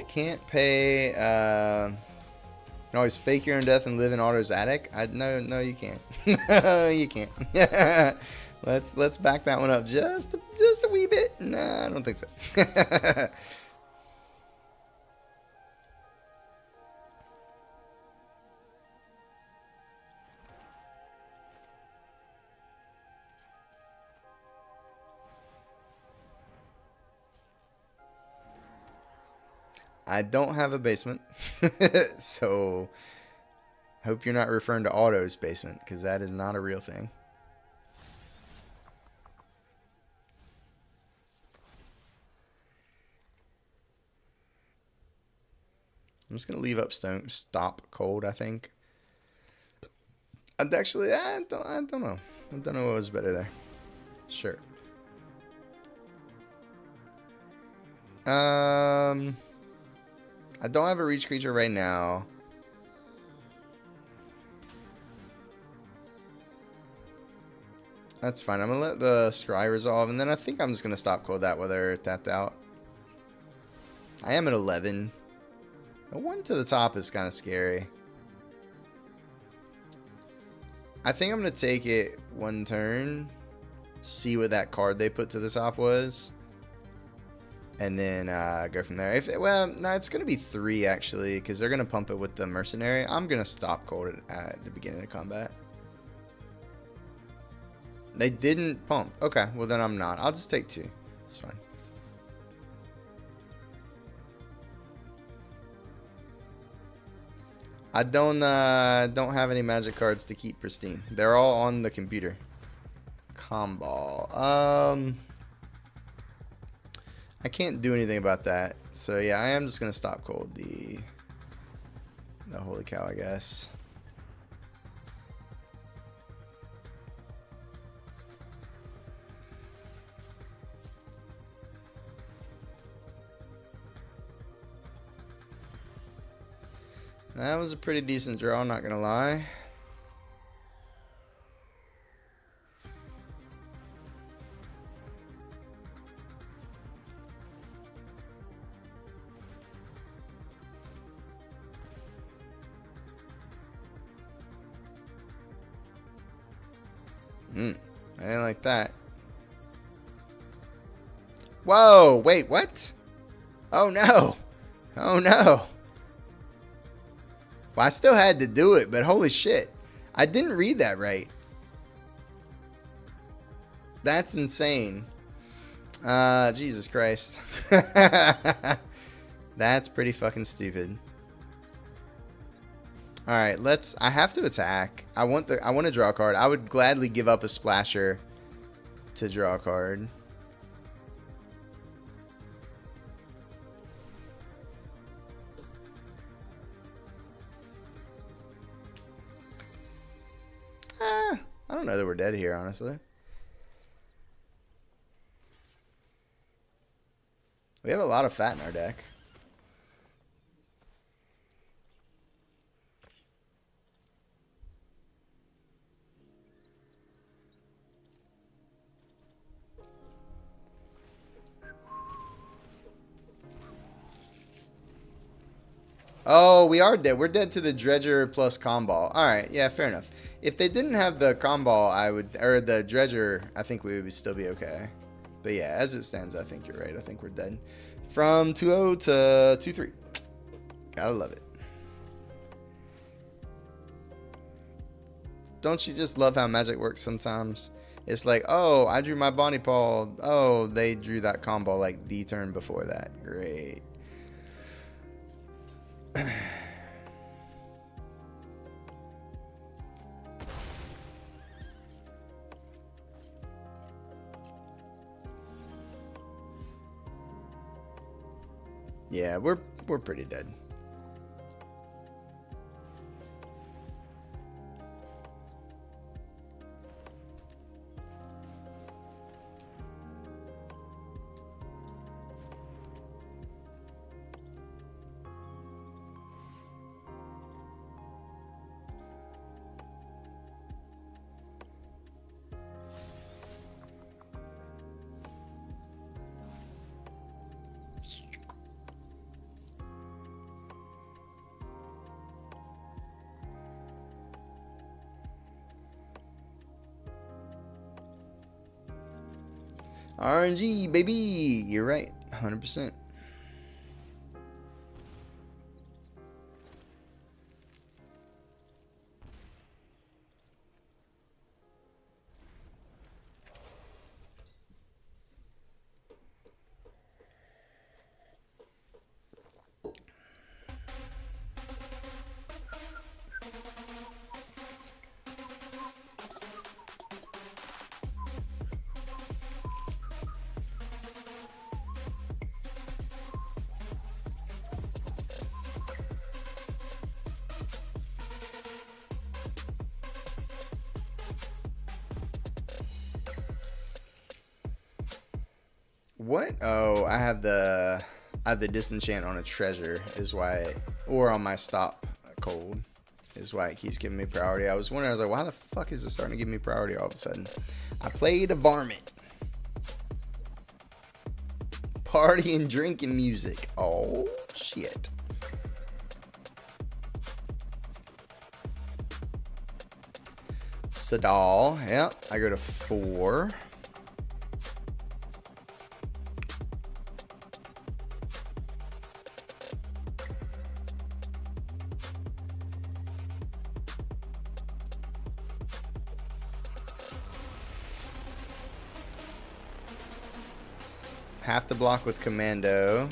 can't pay. You can always fake your own death and live in Otto's attic. No, you can't. No, you can't. let's back that one up just a wee bit. Nah, I don't think so. I don't have a basement, so hope you're not referring to Otto's basement, because that is not a real thing. I'm just gonna leave up stop cold, I think. And actually, I don't know. I don't know what was better there. Sure. I don't have a reach creature right now. That's fine. I'm gonna let the scry resolve, and then I think I'm just gonna stop cold that while they're tapped out. I am at 11. The one to the top is kind of scary. I think I'm gonna take it one turn, see what that card they put to the top was, and then go from there. Well, no, it's gonna be 3 actually, because they're gonna pump it with the mercenary. I'm gonna stop cold at the beginning of combat. They didn't pump. Okay, well then I'm not. I'll just take 2. It's fine. I don't have any magic cards to keep pristine. They're all on the computer. Comball. I can't do anything about that. So yeah, I am just gonna stop cold the holy cow, I guess. That was a pretty decent draw, not gonna lie. I didn't like that. Whoa, wait, what? Oh no. Oh no. Well, I still had to do it, but holy shit. I didn't read that right. That's insane. Jesus Christ. That's pretty fucking stupid. Alright, I have to attack. I want to draw a card. I would gladly give up a splasher to draw a card. I don't know that we're dead here, honestly. We have a lot of fat in our deck. Oh, we are dead. We're dead to the Dredger plus Comball. Alright, yeah, fair enough. If they didn't have the Comball, or the Dredger, I think we would still be okay. But yeah, as it stands, I think you're right. I think we're dead. From 2-0 to 2-3. Gotta love it. Don't you just love how Magic works sometimes? It's like, oh, I drew my Bonnie Paw. Oh, they drew that Comball like the turn before that. Great. Yeah, we're pretty dead. RNG, baby. You're right. 100%. What? Oh, I have the disenchant on a treasure is why, or on my stop cold is why it keeps giving me priority. I was wondering, I was like, why the fuck is it starting to give me priority all of a sudden? I played a varmint. Party and drinking music. Oh shit. Sadal. Yep. I go to 4. Have to block with commando.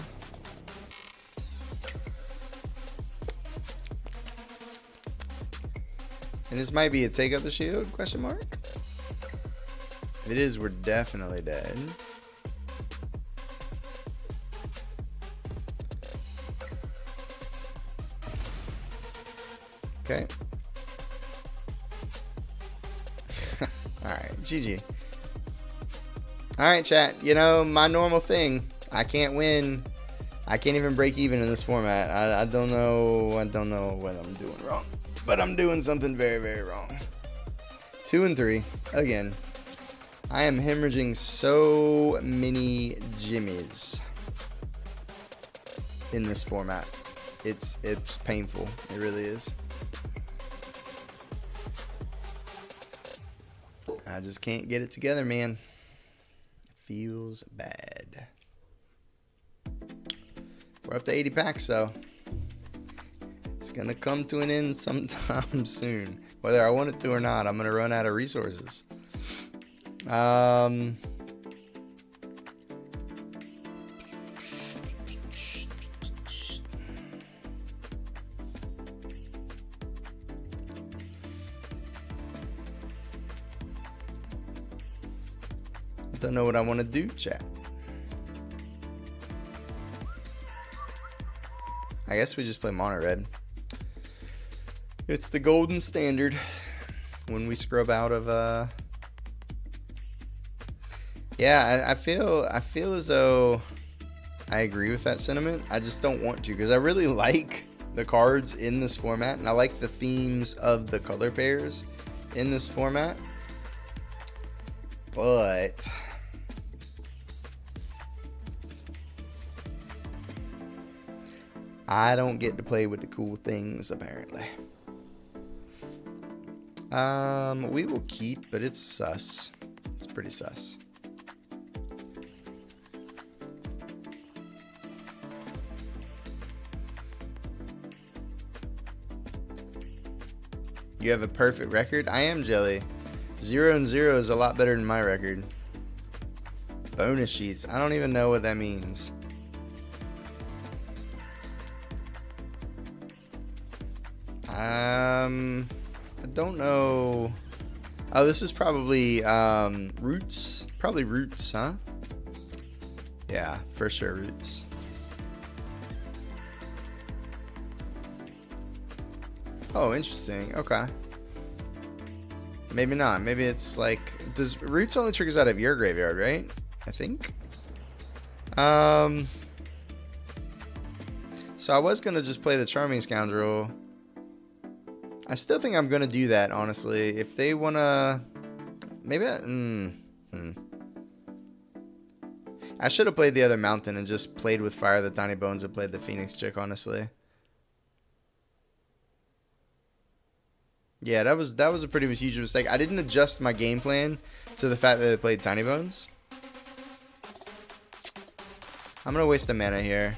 And this might be a take up the shield, question mark? If it is, we're definitely dead. Okay. Alright, GG. Alright, chat. You know, my normal thing. I can't win. I can't even break even in this format. I don't know what I'm doing wrong. But I'm doing something very, very wrong. 2 and 3. Again. I am hemorrhaging so many jimmies in this format. It's painful. It really is. I just can't get it together, man. Feels bad. We're up to 80 packs, though. It's gonna come to an end sometime soon. Whether I want it to or not, I'm gonna run out of resources. I don't know what I want to do, chat. I guess we just play mono red. It's the golden standard when we scrub out of yeah, I feel as though I agree with that sentiment. I just don't want to because I really like the cards in this format and I like the themes of the color pairs in this format. But I don't get to play with the cool things, apparently. We will keep, but it's sus. It's pretty sus. You have a perfect record? I am jelly. 0 and 0 is a lot better than my record. Bonus sheets. I don't even know what that means. I don't know. Oh, this is probably roots. Probably roots, huh? Yeah, for sure roots. Oh, interesting. Okay. Maybe not. Maybe it's like, does roots only triggers out of your graveyard, right? I think. So I was gonna just play the Charming Scoundrel. I still think I'm gonna do that, honestly. If they wanna, maybe I should have played the other mountain and just played with Fire the Tiny Bones and played the Phoenix Chick, honestly. Yeah, that was a pretty huge mistake. I didn't adjust my game plan to the fact that I played Tiny Bones. I'm gonna waste a mana here.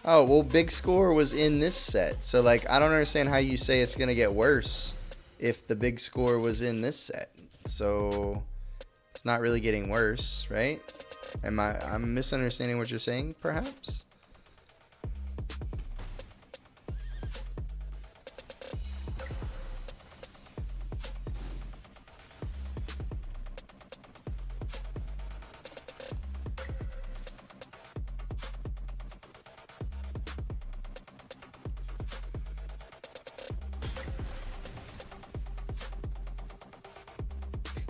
Oh, well, Big Score was in this set. So, like, I don't understand how you say it's going to get worse if the Big Score was in this set. So, it's not really getting worse, right? I'm misunderstanding what you're saying, perhaps?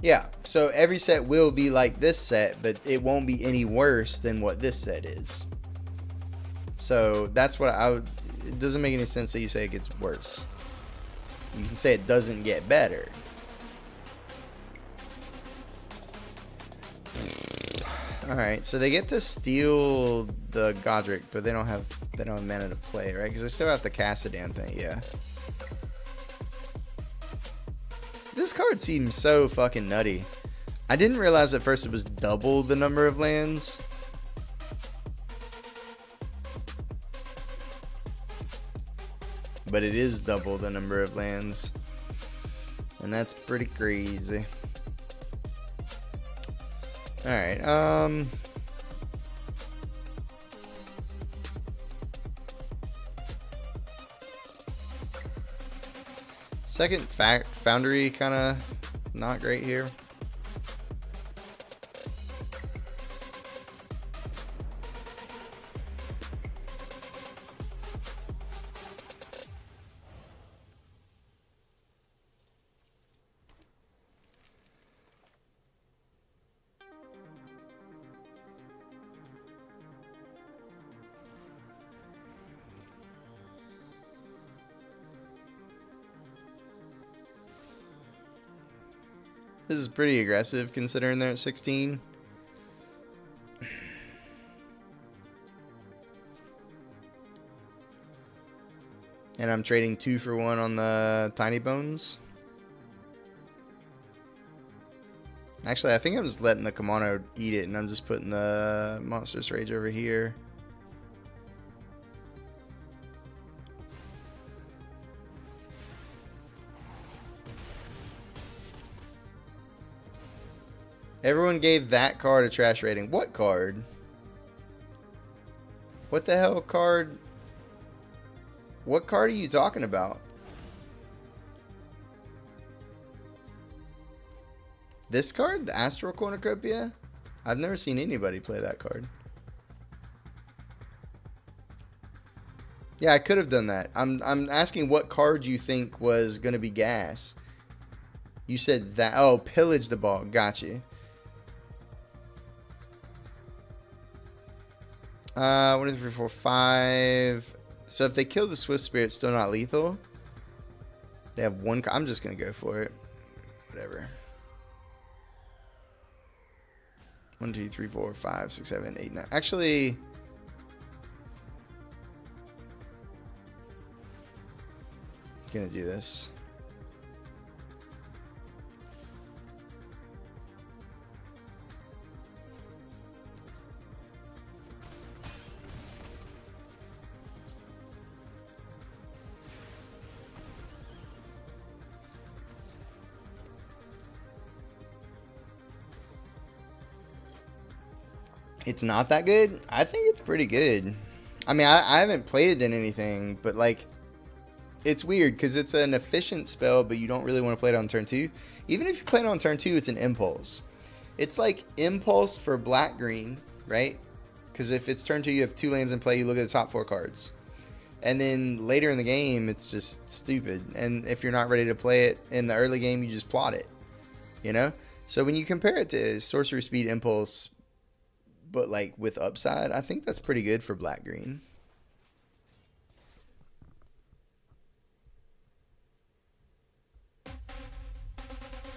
Yeah, so every set will be like this set, but it won't be any worse than what this set is. So that's what I would... It doesn't make any sense that you say it gets worse. You can say it doesn't get better. Alright, so they get to steal the Godric, but they don't have mana to play, right? Because they still have to cast the damn thing, yeah. This card seems so fucking nutty. I didn't realize at first it was double the number of lands. But it is double the number of lands. And that's pretty crazy. Alright, second Foundry kind of not great here. This is pretty aggressive considering they're at 16. And I'm trading 2 for 1 on the Tiny Bones. Actually, I think I'm just letting the Kamano eat it, and I'm just putting the Monstrous Rage over here. Everyone gave that card a trash rating. What card? What the hell card? What card are you talking about? This card? The Astral Cornucopia? I've never seen anybody play that card. Yeah, I could have done that. I'm asking what card you think was going to be gas. You said that. Oh, Pillage the Ball. Got you. 1, 2, 3, 4, 5. So if they kill the Swift Spirit, it's still not lethal. They have 1. I'm just going to go for it. Whatever. 1, 2, 3, 4, 5, 6, 7, 8, 9. Actually, gonna do this. It's not that good. I think it's pretty good. I mean, I haven't played it in anything, but like, it's weird because it's an efficient spell, but you don't really want to play it on turn 2. Even if you play it on turn 2, it's an impulse. It's like impulse for black-green, right? Because if it's turn 2, you have 2 lands in play, you look at the top 4 cards. And then later in the game, it's just stupid. And if you're not ready to play it in the early game, you just plot it. You know? So when you compare it to Sorcery Speed Impulse, but like with upside, I think that's pretty good for black-green.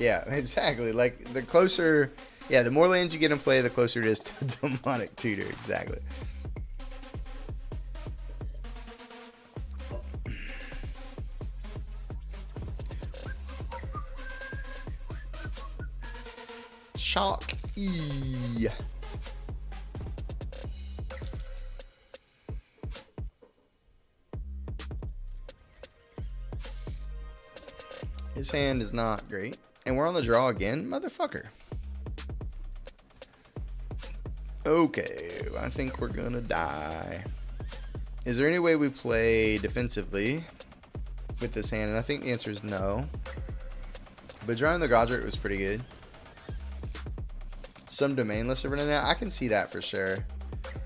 Yeah, exactly. Like the closer, yeah, the more lands you get in play, the closer it is to Demonic Tutor. Exactly. Chalk E. His hand is not great. And we're on the draw again? Motherfucker. Okay, I think we're gonna die. Is there any way we play defensively with this hand? And I think the answer is no. But drawing the Godric was pretty good. Some domainless are running out. I can see that for sure.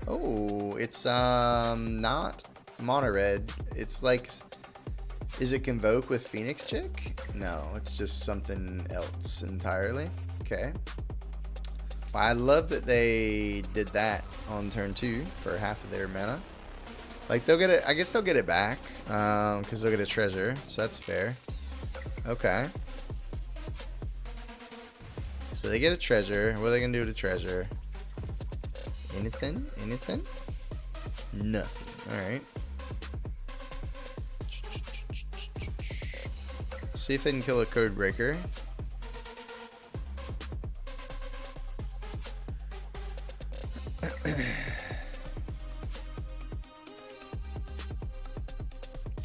Oh, it's not mono red. It's like, is it Convoke with Phoenix Chick? No, it's just something else entirely. Okay. Well, I love that they did that on turn 2 for half of their mana. Like, they'll get it. I guess they'll get it back because they'll get a treasure. So that's fair. Okay. So they get a treasure. What are they going to do with a treasure? Anything? Anything? Nothing. Alright. See if they can kill a code breaker.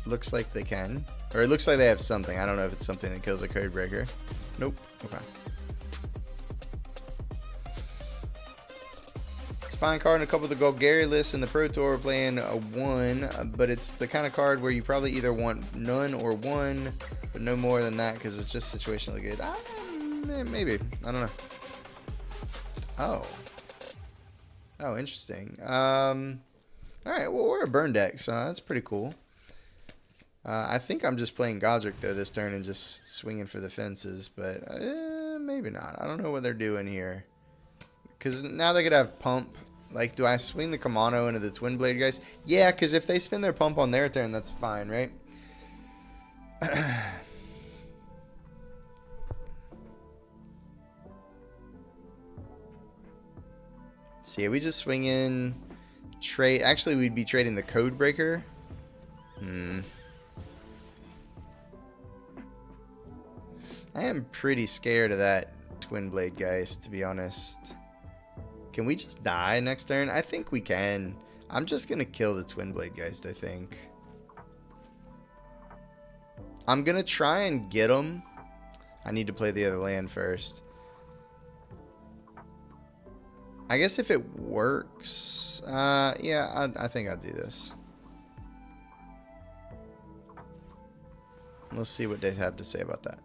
Looks like they can. Or it looks like they have something. I don't know if it's something that kills a code breaker. Nope. Okay. It's a fine card in a couple of the Golgari lists in the Pro Tour playing a 1, but it's the kind of card where you probably either want none or 1, but no more than that because it's just situationally good. Maybe. I don't know. Oh. Oh, interesting. Alright, well, we're a burn deck, so that's pretty cool. I think I'm just playing Godric, though, this turn and just swinging for the fences, but maybe not. I don't know what they're doing here. Because now they could have pump. Like, do I swing the Kamano into the Twin Blade guys? Yeah, because if they spin their pump on their turn, that's fine, right? So, yeah, we just swing in, trade. Actually, we'd be trading the Code Breaker. I am pretty scared of that Twin Blade Geist, to be honest. Can we just die next turn? I think we can. I'm just going to kill the Twin Blade Geist, I think. I'm going to try and get him. I need to play the other land first. I guess if it works... yeah, I think I'll do this. We'll see what they have to say about that.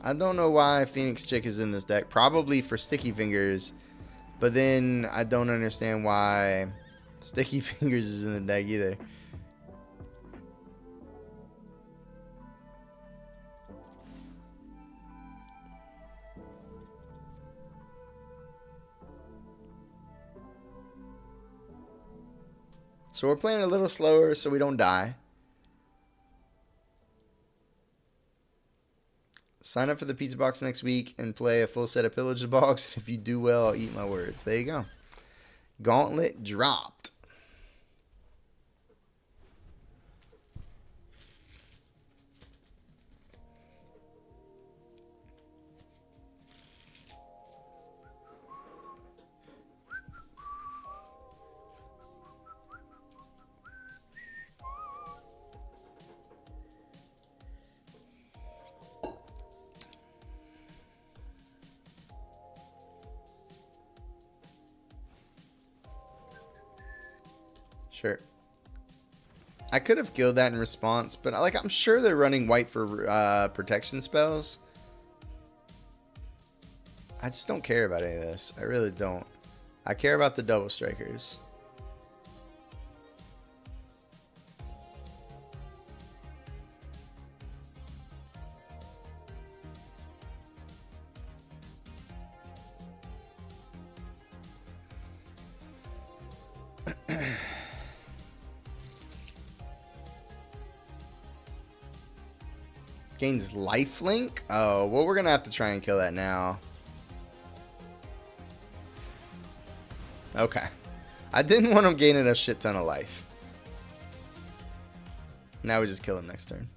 I don't know why Phoenix Chick is in this deck. Probably for Sticky Fingers. But then I don't understand why Sticky Fingers is in the deck either. So we're playing a little slower so we don't die. Sign up for the pizza box next week and play a full set of Pillage the Box. If you do well, I'll eat my words. There you go. Gauntlet dropped. Sure. I could have killed that in response, but like I'm sure they're running white for protection spells. I just don't care about any of this. I really don't. I care about the double strikers. Gains lifelink? Oh, well, we're going to have to try and kill that now. Okay. I didn't want him gaining a shit ton of life. Now we just kill him next turn.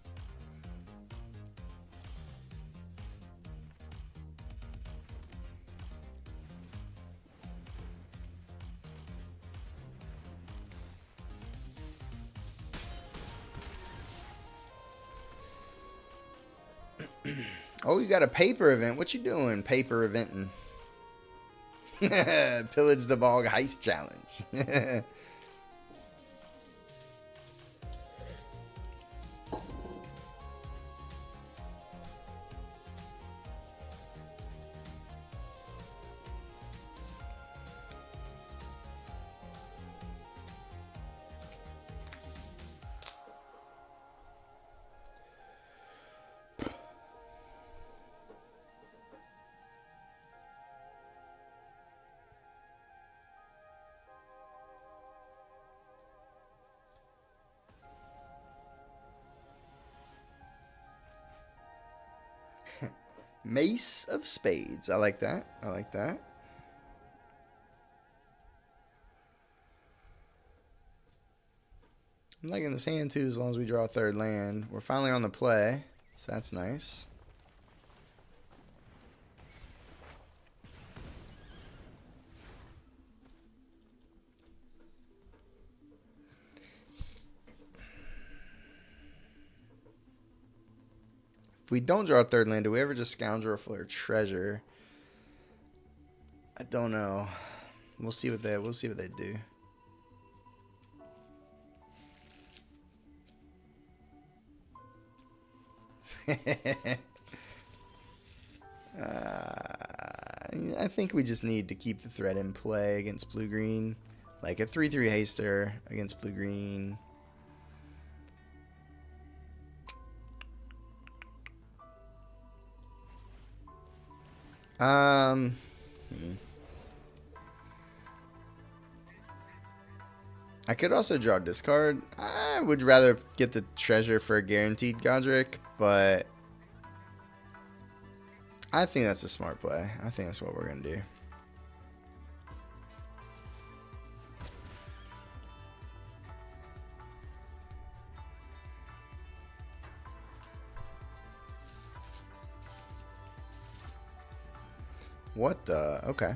Oh, you got a paper event. What you doing? Paper eventing. Pillage the Bog Heist Challenge. Mace of Spades. I like that. I like that. I'm liking this hand too, as long as we draw a third land. We're finally on the play, so that's nice. If we don't draw a third land, do we ever just scoundrel for treasure? I don't know. We'll see what they do. I think we just need to keep the threat in play against blue-green. Like a 3/3 haster against blue-green. I could also draw a discard. I would rather get the treasure for a guaranteed Godric, but I think that's a smart play. I think that's what we're going to do. What the? Okay.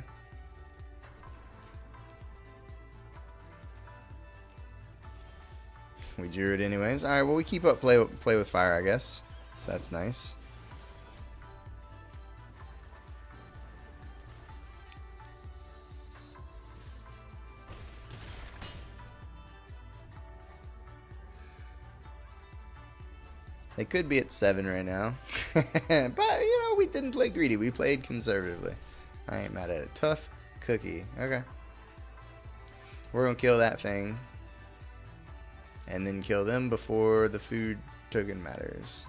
We drew it anyways. Alright, well, we keep up play with fire, I guess. So that's nice. They could be at 7 right now. But, you know, we didn't play greedy. We played conservatively. I ain't mad at it. Tough cookie. Okay. We're going to kill that thing. And then kill them before the food token matters.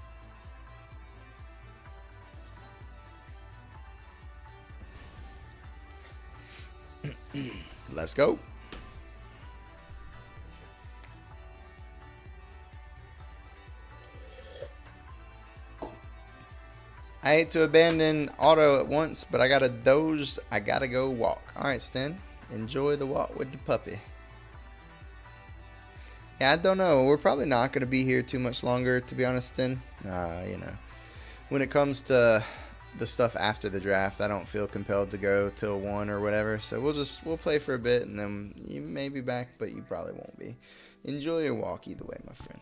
Let's go. I hate to abandon auto at once, but I got a doge. I gotta go walk. Alright, Sten. Enjoy the walk with the puppy. Yeah, I don't know. We're probably not going to be here too much longer, to be honest, Sten. You know, when it comes to the stuff after the draft, I don't feel compelled to go till 1 or whatever. So we'll play for a bit, and then you may be back, but you probably won't be. Enjoy your walk either way, my friend.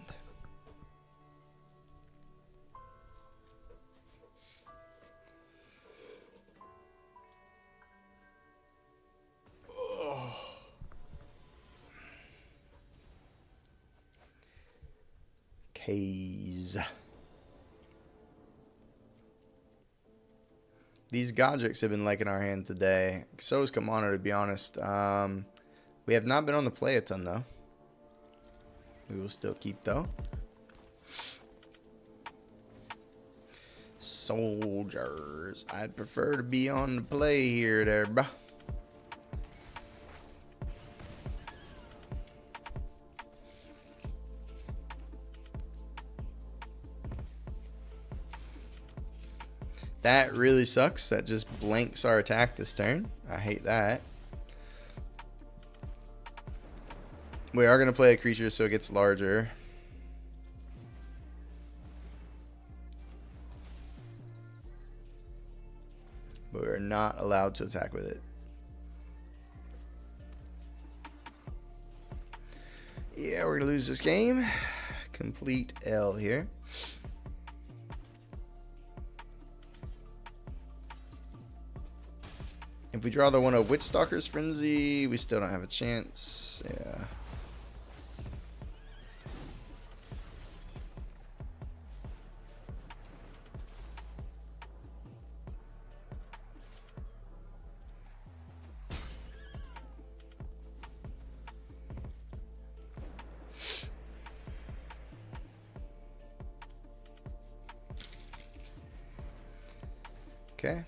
K's. These Godrics have been liking our hand today. So is Kamano, to be honest. We have not been on the play a ton, though. We will still keep, though. Soldiers. I'd prefer to be on the play here, there, bruh. That really sucks. That just blanks our attack this turn. I hate that. We are going to play a creature so it gets larger. But we're not allowed to attack with it. Yeah, we're going to lose this game. Complete L here. If we draw the one of Witchstalker's Frenzy, we still don't have a chance. Yeah. Okay.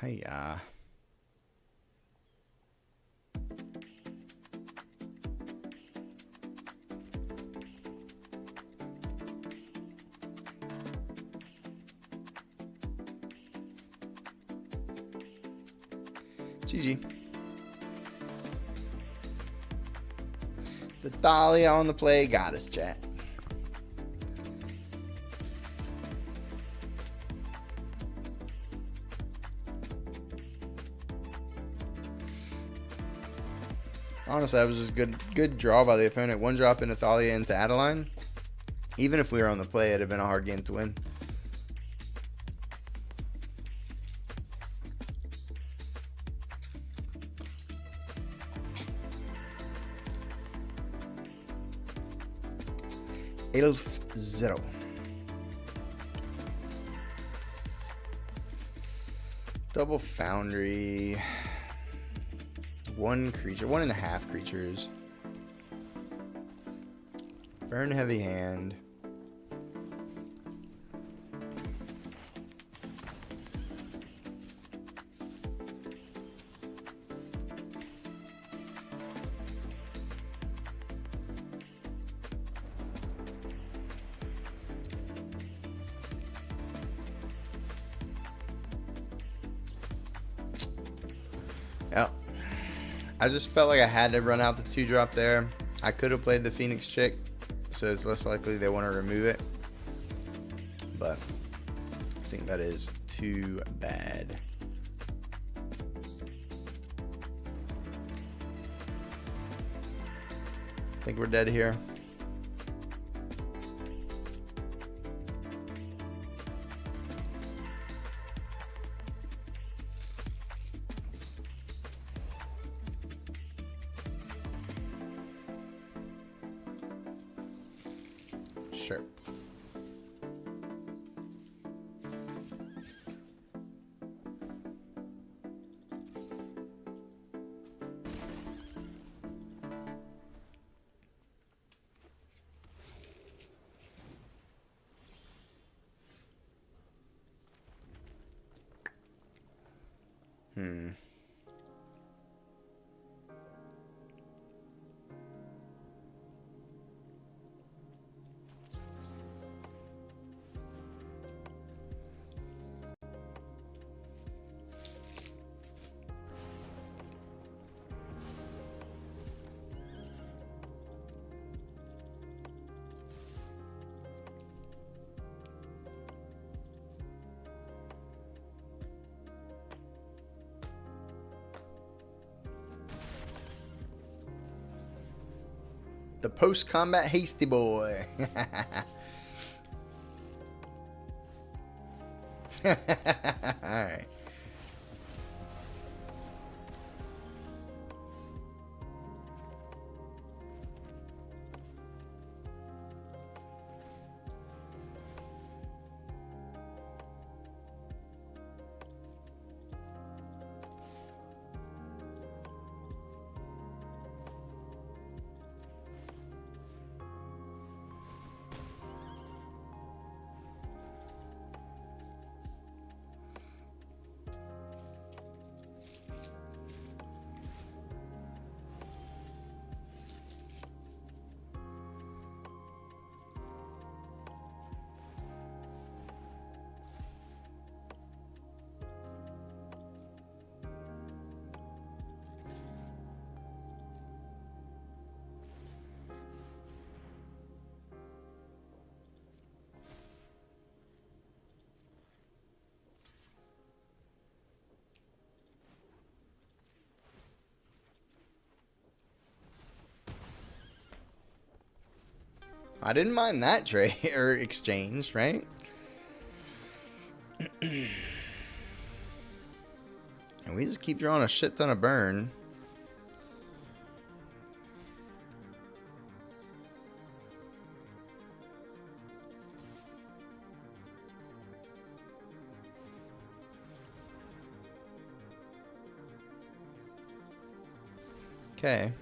Yeah. GG. The Thalia on the play got us, chat. Honestly, that was just good draw by the opponent. One drop into Thalia into Adeline. Even if we were on the play, it'd have been a hard game to win. Elf 0. Double Foundry. One creature, 1.5 creatures. Burn Heavy Hand. Yep. I just felt like I had to run out the 2-drop there. I could have played the Phoenix Chick, so it's less likely they want to remove it. But I think that is too bad. I think we're dead here. Sure. Hmm. The post-combat hasty boy. Alright. I didn't mind that trade or exchange, right? And we just keep drawing a shit ton of burn. Okay.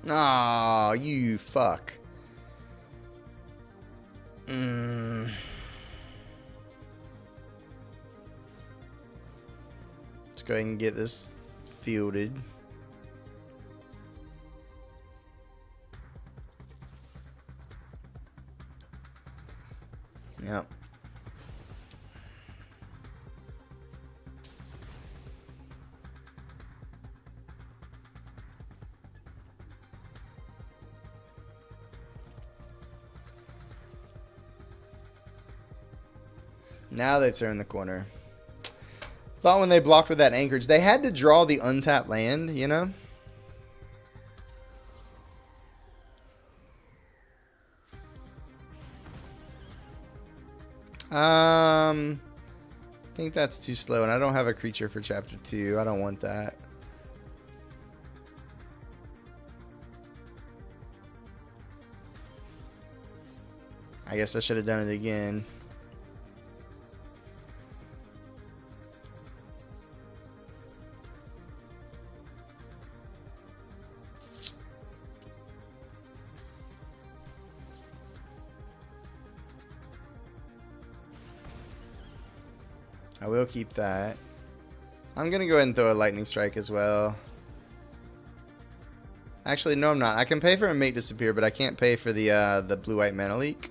Aw, you fuck. Let's go ahead and get this fielded. Yep. Now they've turned the corner. Thought when they blocked with that anchorage, they had to draw the untapped land, you know? I think that's too slow, and I don't have a creature for chapter 2. I don't want that. I guess I should have done it again. I will keep that. I'm going to go ahead and throw a lightning strike as well. Actually, no, I'm not. I can pay for a mate disappear, but I can't pay for the blue-white mana leak.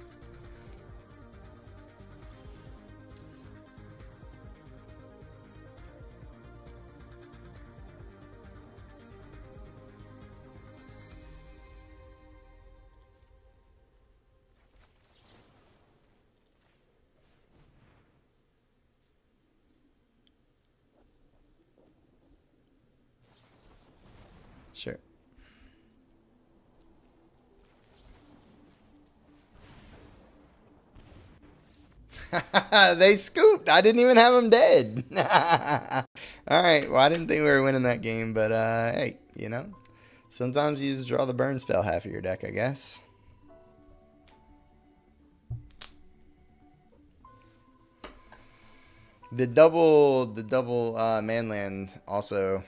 Sure. They scooped. I didn't even have them dead. Alright, well, I didn't think we were winning that game, but hey, you know, sometimes you just draw the burn spell half of your deck, I guess. The double manland also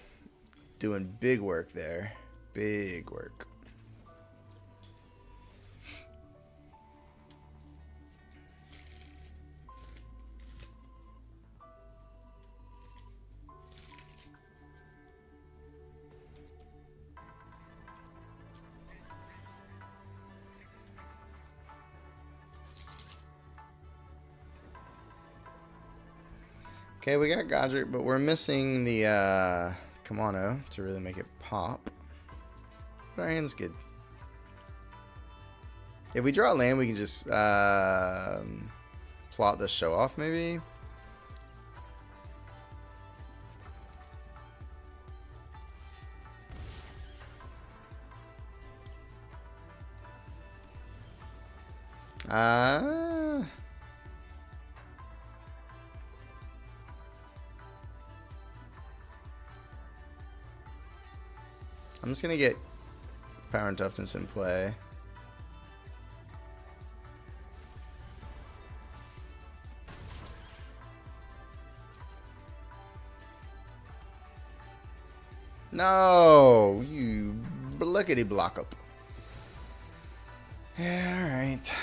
doing big work there. Big work. Okay, we got Godric, but we're missing the Kamano to really make it pop. But our hand's good. If we draw a land, we can just plot the show off, maybe. I'm just gonna get Power and Toughness in play. No, you blickety block up. Yeah, all right.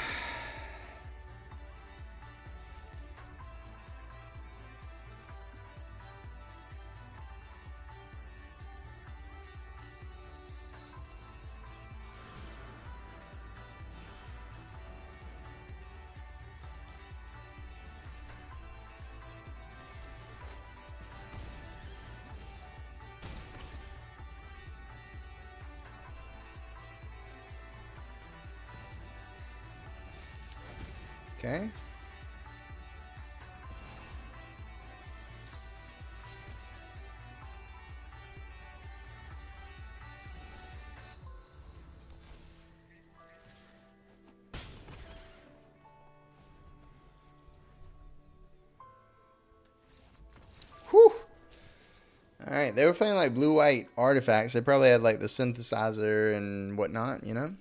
Okay. Whew. Alright, they were playing like blue-white artifacts. They probably had like the synthesizer and whatnot, you know?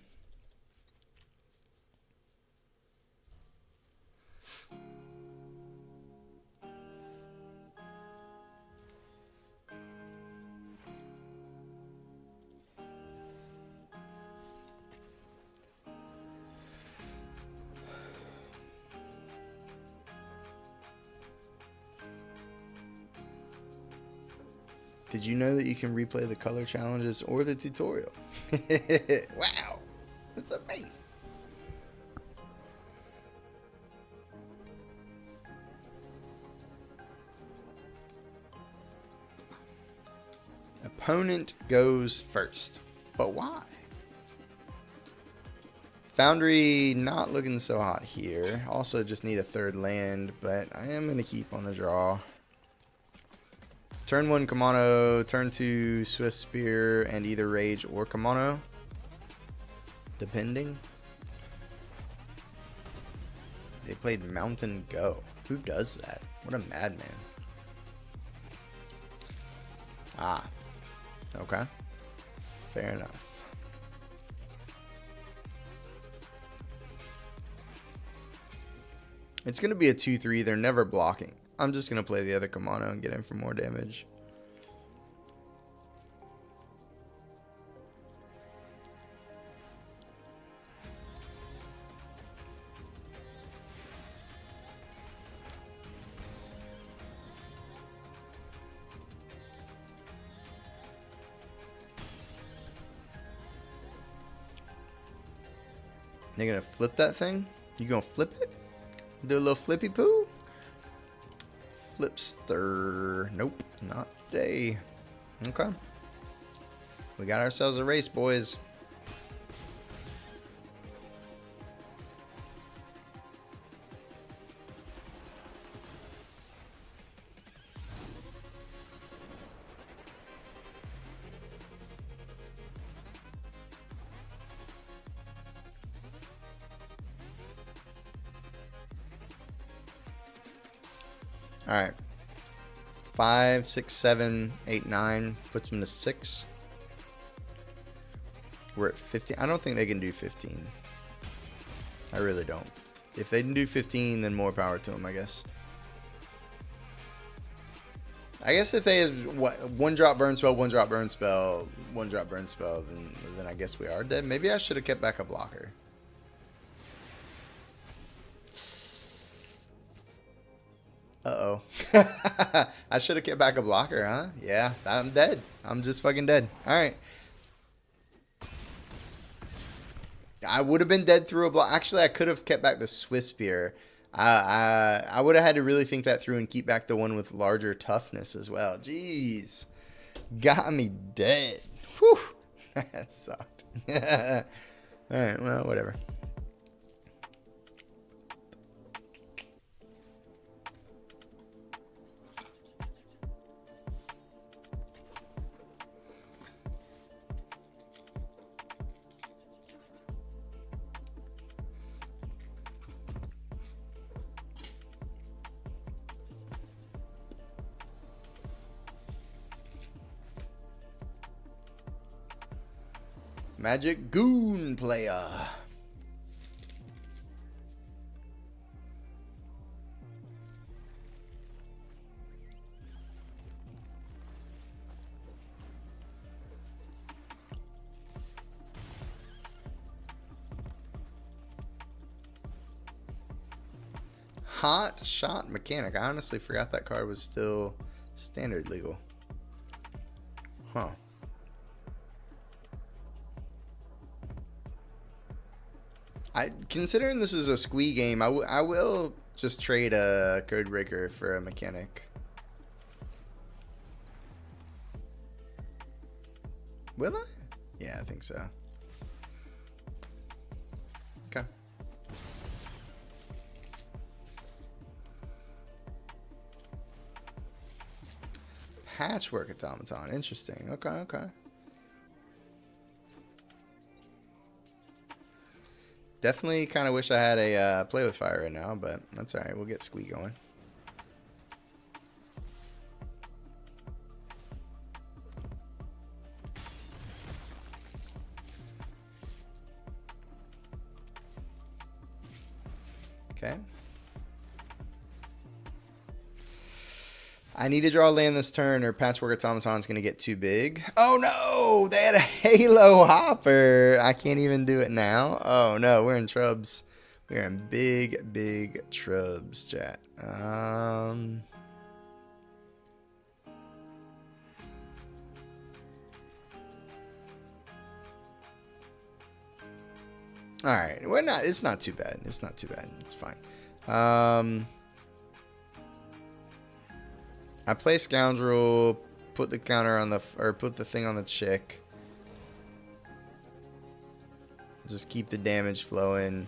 Did you know that you can replay the color challenges or the tutorial? Wow, that's amazing. Opponent goes first, but why? Foundry not looking so hot here. Also just need a third land, but I am going to keep on the draw. Turn 1 Kamano, turn 2 Swift Spear, and either Rage or Kamano, depending. They played Mountain Go. Who does that? What a madman. Ah, okay. Fair enough. It's going to be a 2-3. They're never blocking. I'm just going to play the other Kamano and get in for more damage. They're going to flip that thing? You going to flip it? Do a little flippy poo? Flipster. Nope, not today. Okay. We got ourselves a race, boys. All right. 5, 6, 7, 8, 9 puts them to 6. We're at 15. I don't think they can do 15. I really don't. If they can do 15, then more power to them, I guess. I guess if they have what, 1-drop burn spell, 1-drop burn spell, 1-drop burn spell, then I guess we are dead. Maybe I should have kept back a blocker. Uh-oh. I should have kept back a blocker, huh? Yeah, I'm dead. I'm just fucking dead. All right. I would have been dead through a block. Actually, I could have kept back the Swift Spear. I would have had to really think that through and keep back the one with larger toughness as well. Jeez. Got me dead. Whew. That sucked. All right, well, whatever. Magic Goon player. Hot Shot Mechanic. I honestly forgot that card was still standard legal. Huh. Considering this is a squee game, I will just trade a Codebreaker for a Mechanic. Will I? Yeah, I think so. Okay. Patchwork automaton. Interesting. Okay, okay. Definitely kind of wish I had a play with fire right now, but that's alright. We'll get Squee going. Okay. I need to draw a land this turn or Patchwork Automaton's going to get too big. Oh no! They had a Halo Hopper. I can't even do it now. Oh no, we're in trubs. We're in big, big trubs, chat. Alright, we're not, it's not too bad. It's not too bad. It's fine. I play Scoundrel, put the counter on the, or put the thing on the chick. Just keep the damage flowing.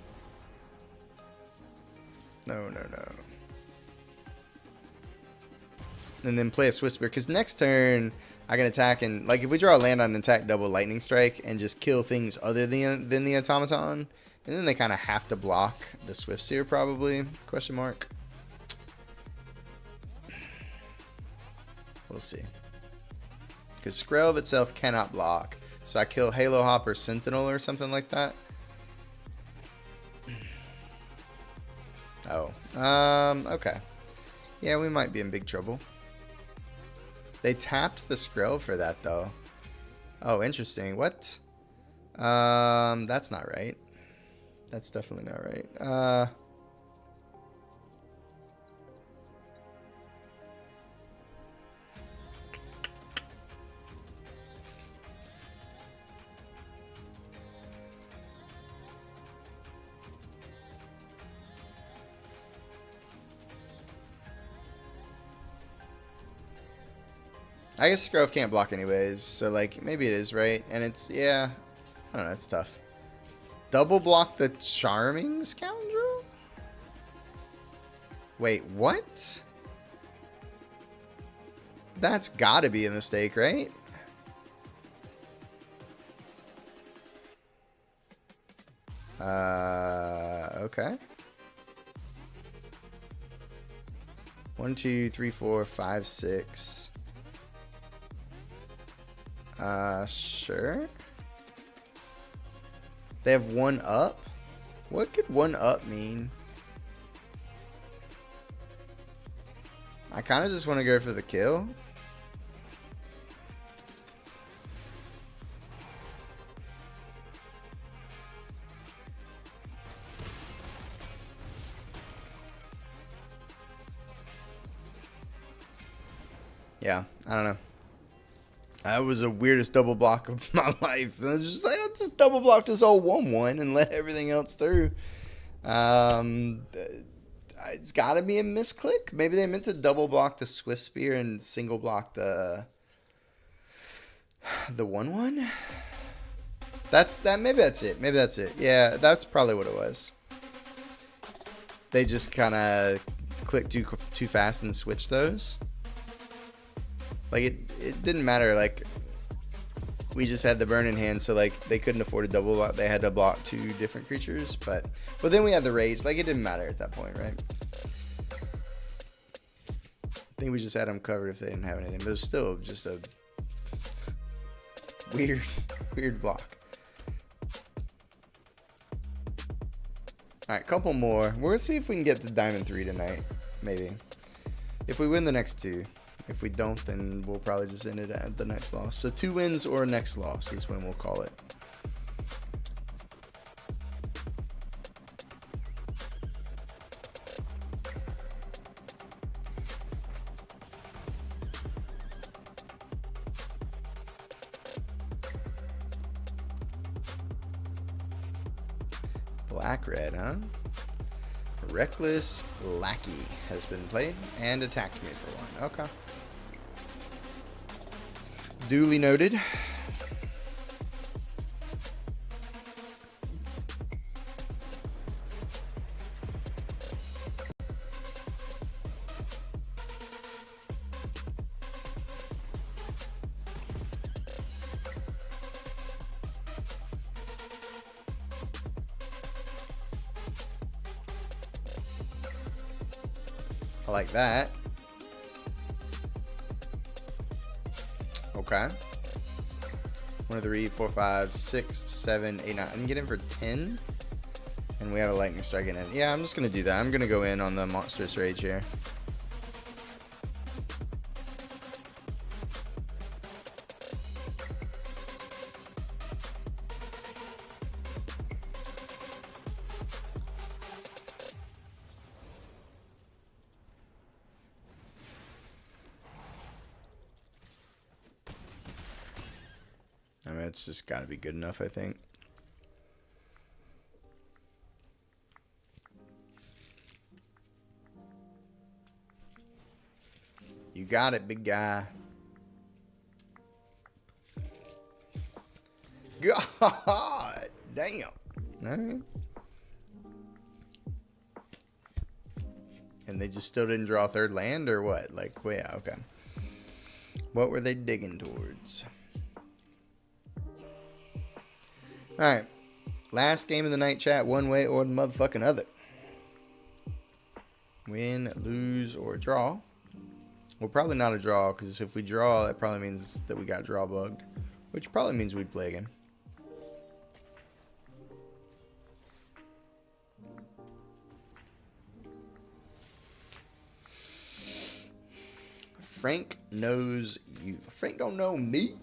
No, no, no. And then play a Whisper, because next turn I can attack and, like, if we draw a land on an attack double Lightning Strike and just kill things other than the Automaton, and then they kind of have to block the Swiftspear probably, question mark. We'll see. Because Skrelv itself cannot block. So I kill Halo Hopper Sentinel or something like that. Oh. Okay. Yeah, we might be in big trouble. They tapped the Skrelv for that, though. Oh, interesting. What? That's not right. That's definitely not right. I guess Skrelv can't block anyways, so like maybe it is right, and it's, yeah, I don't know, it's tough. Double block the Charming Scoundrel? Wait, what? That's gotta be a mistake, right? Okay. 1, 2, 3, 4, 5, 6. Sure. They have 1 up? What could 1 up mean? I kind of just want to go for the kill. Yeah, I don't know. That was the weirdest double block of my life. I was just like, I'll just double block this whole 1/1 and let everything else through. It's got to be a misclick. Maybe they meant to double block the Swiftspear and single block the 1/1. Maybe that's it. Maybe that's it. Yeah, that's probably what it was. They just kind of clicked too fast and switched those. Like, it didn't matter, like, we just had the burn in hand, so, like, they couldn't afford a double block. They had to block 2 different creatures, but then we had the rage. Like, it didn't matter at that point, right? I think we just had them covered if they didn't have anything, but it was still just a weird block. Alright, couple more. We're gonna see if we can get to Diamond 3 tonight, maybe. If we win the next 2. If we don't, then we'll probably just end it at the next loss. So 2 wins or next loss is when we'll call it. Black-red, huh? Reckless Lackey has been played and attacked me for 1. Okay. Duly noted. I like that. Okay. 1, 2, 3, 4, 5, 6, 7, 8, 9. I can get in for 10. And we have a lightning strike in it. Yeah, I'm just going to do that. I'm going to go in on the monstrous rage here. I mean, it's just got to be good enough, I think. You got it, big guy. God damn. All right. And they just still didn't draw a third land, or what? Like, well, yeah, okay. What were they digging towards? Alright. Last game of the night, chat. One way or the motherfucking other. Win, lose, or draw. Well, probably not a draw, because if we draw, that probably means that we got draw bugged. Which probably means we'd play again. Frank knows you. Frank don't know me.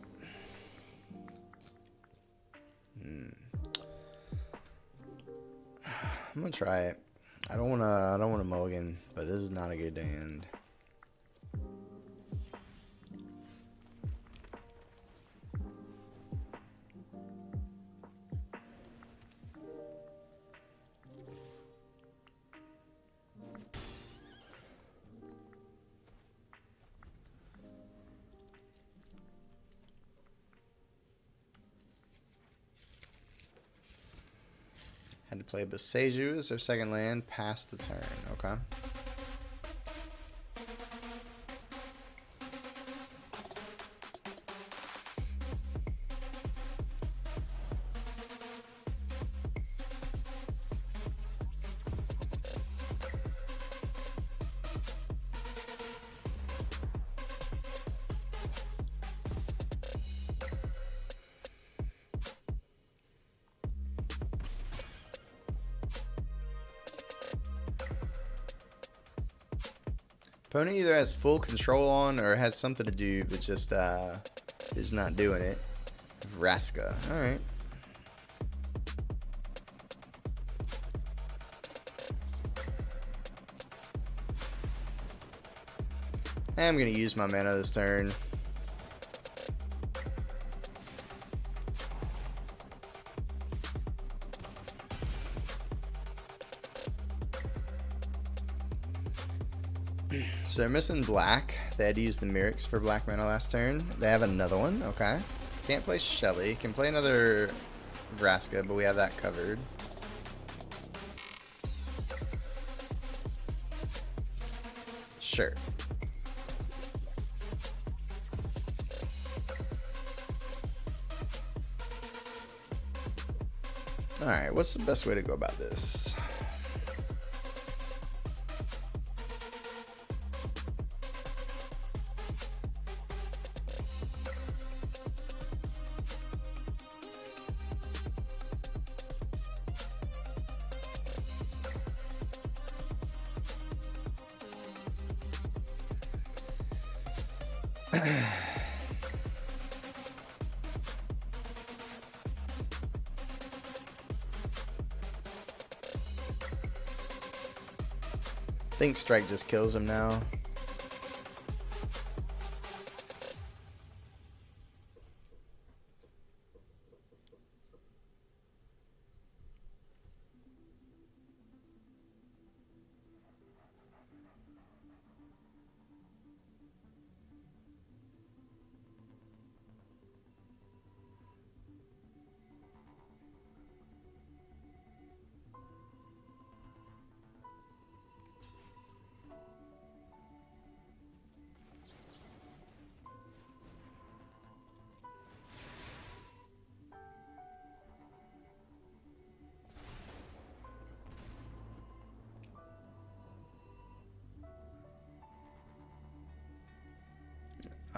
I'm gonna try it. I don't wanna mulligan, but this is not a good hand. Had to play Boseiju as their second land, pass the turn. Okay. Opponent either has full control on or has something to do, but just is not doing it. Vraska. Alright. I'm going to use my mana this turn. So they're missing black. They had to use the Mirrex for black mana last turn. They have another one. Okay. Can't play Shelly. Can play another Vraska, but we have that covered. Sure. Alright, what's the best way to go about this? I think strike just kills him now.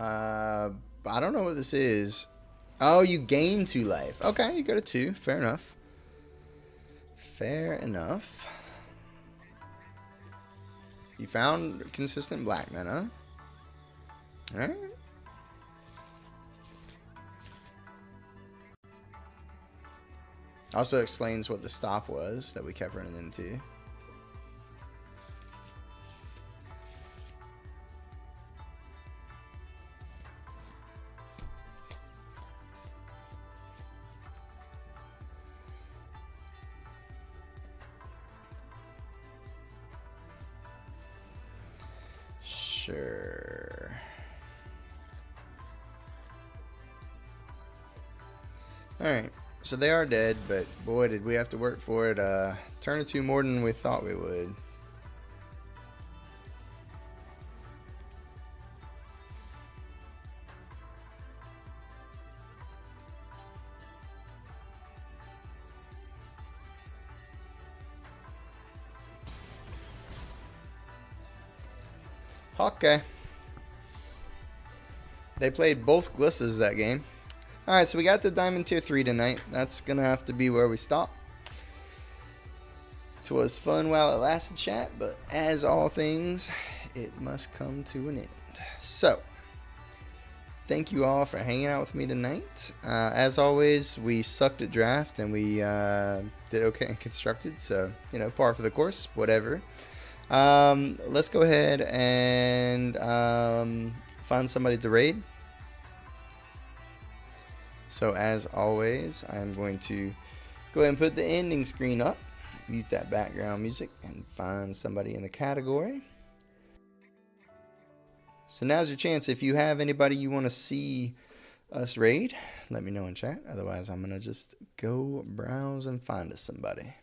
I don't know what this is. Oh, you gain 2 life. Okay, you go to 2. Fair enough. Fair enough. You found consistent black mana. Alright. Also explains what the stop was that we kept running into. Sure. Alright, so they are dead, but boy did we have to work for it. Turn or 2 more than we thought we would. Okay. They played both Glissas that game. Alright, so we got the Diamond Tier 3 tonight. That's going to have to be where we stop. It was fun while it lasted, chat, but as all things, it must come to an end. So, thank you all for hanging out with me tonight. As always, we sucked at draft, and we did okay in constructed, so, you know, par for the course, whatever. Let's go ahead and find somebody to raid. So as always, I'm going to go ahead and put the ending screen up, mute that background music, and find somebody in the category. So now's your chance. If you have anybody you want to see us raid, let me know in chat. Otherwise, I'm going to just go browse and find us somebody.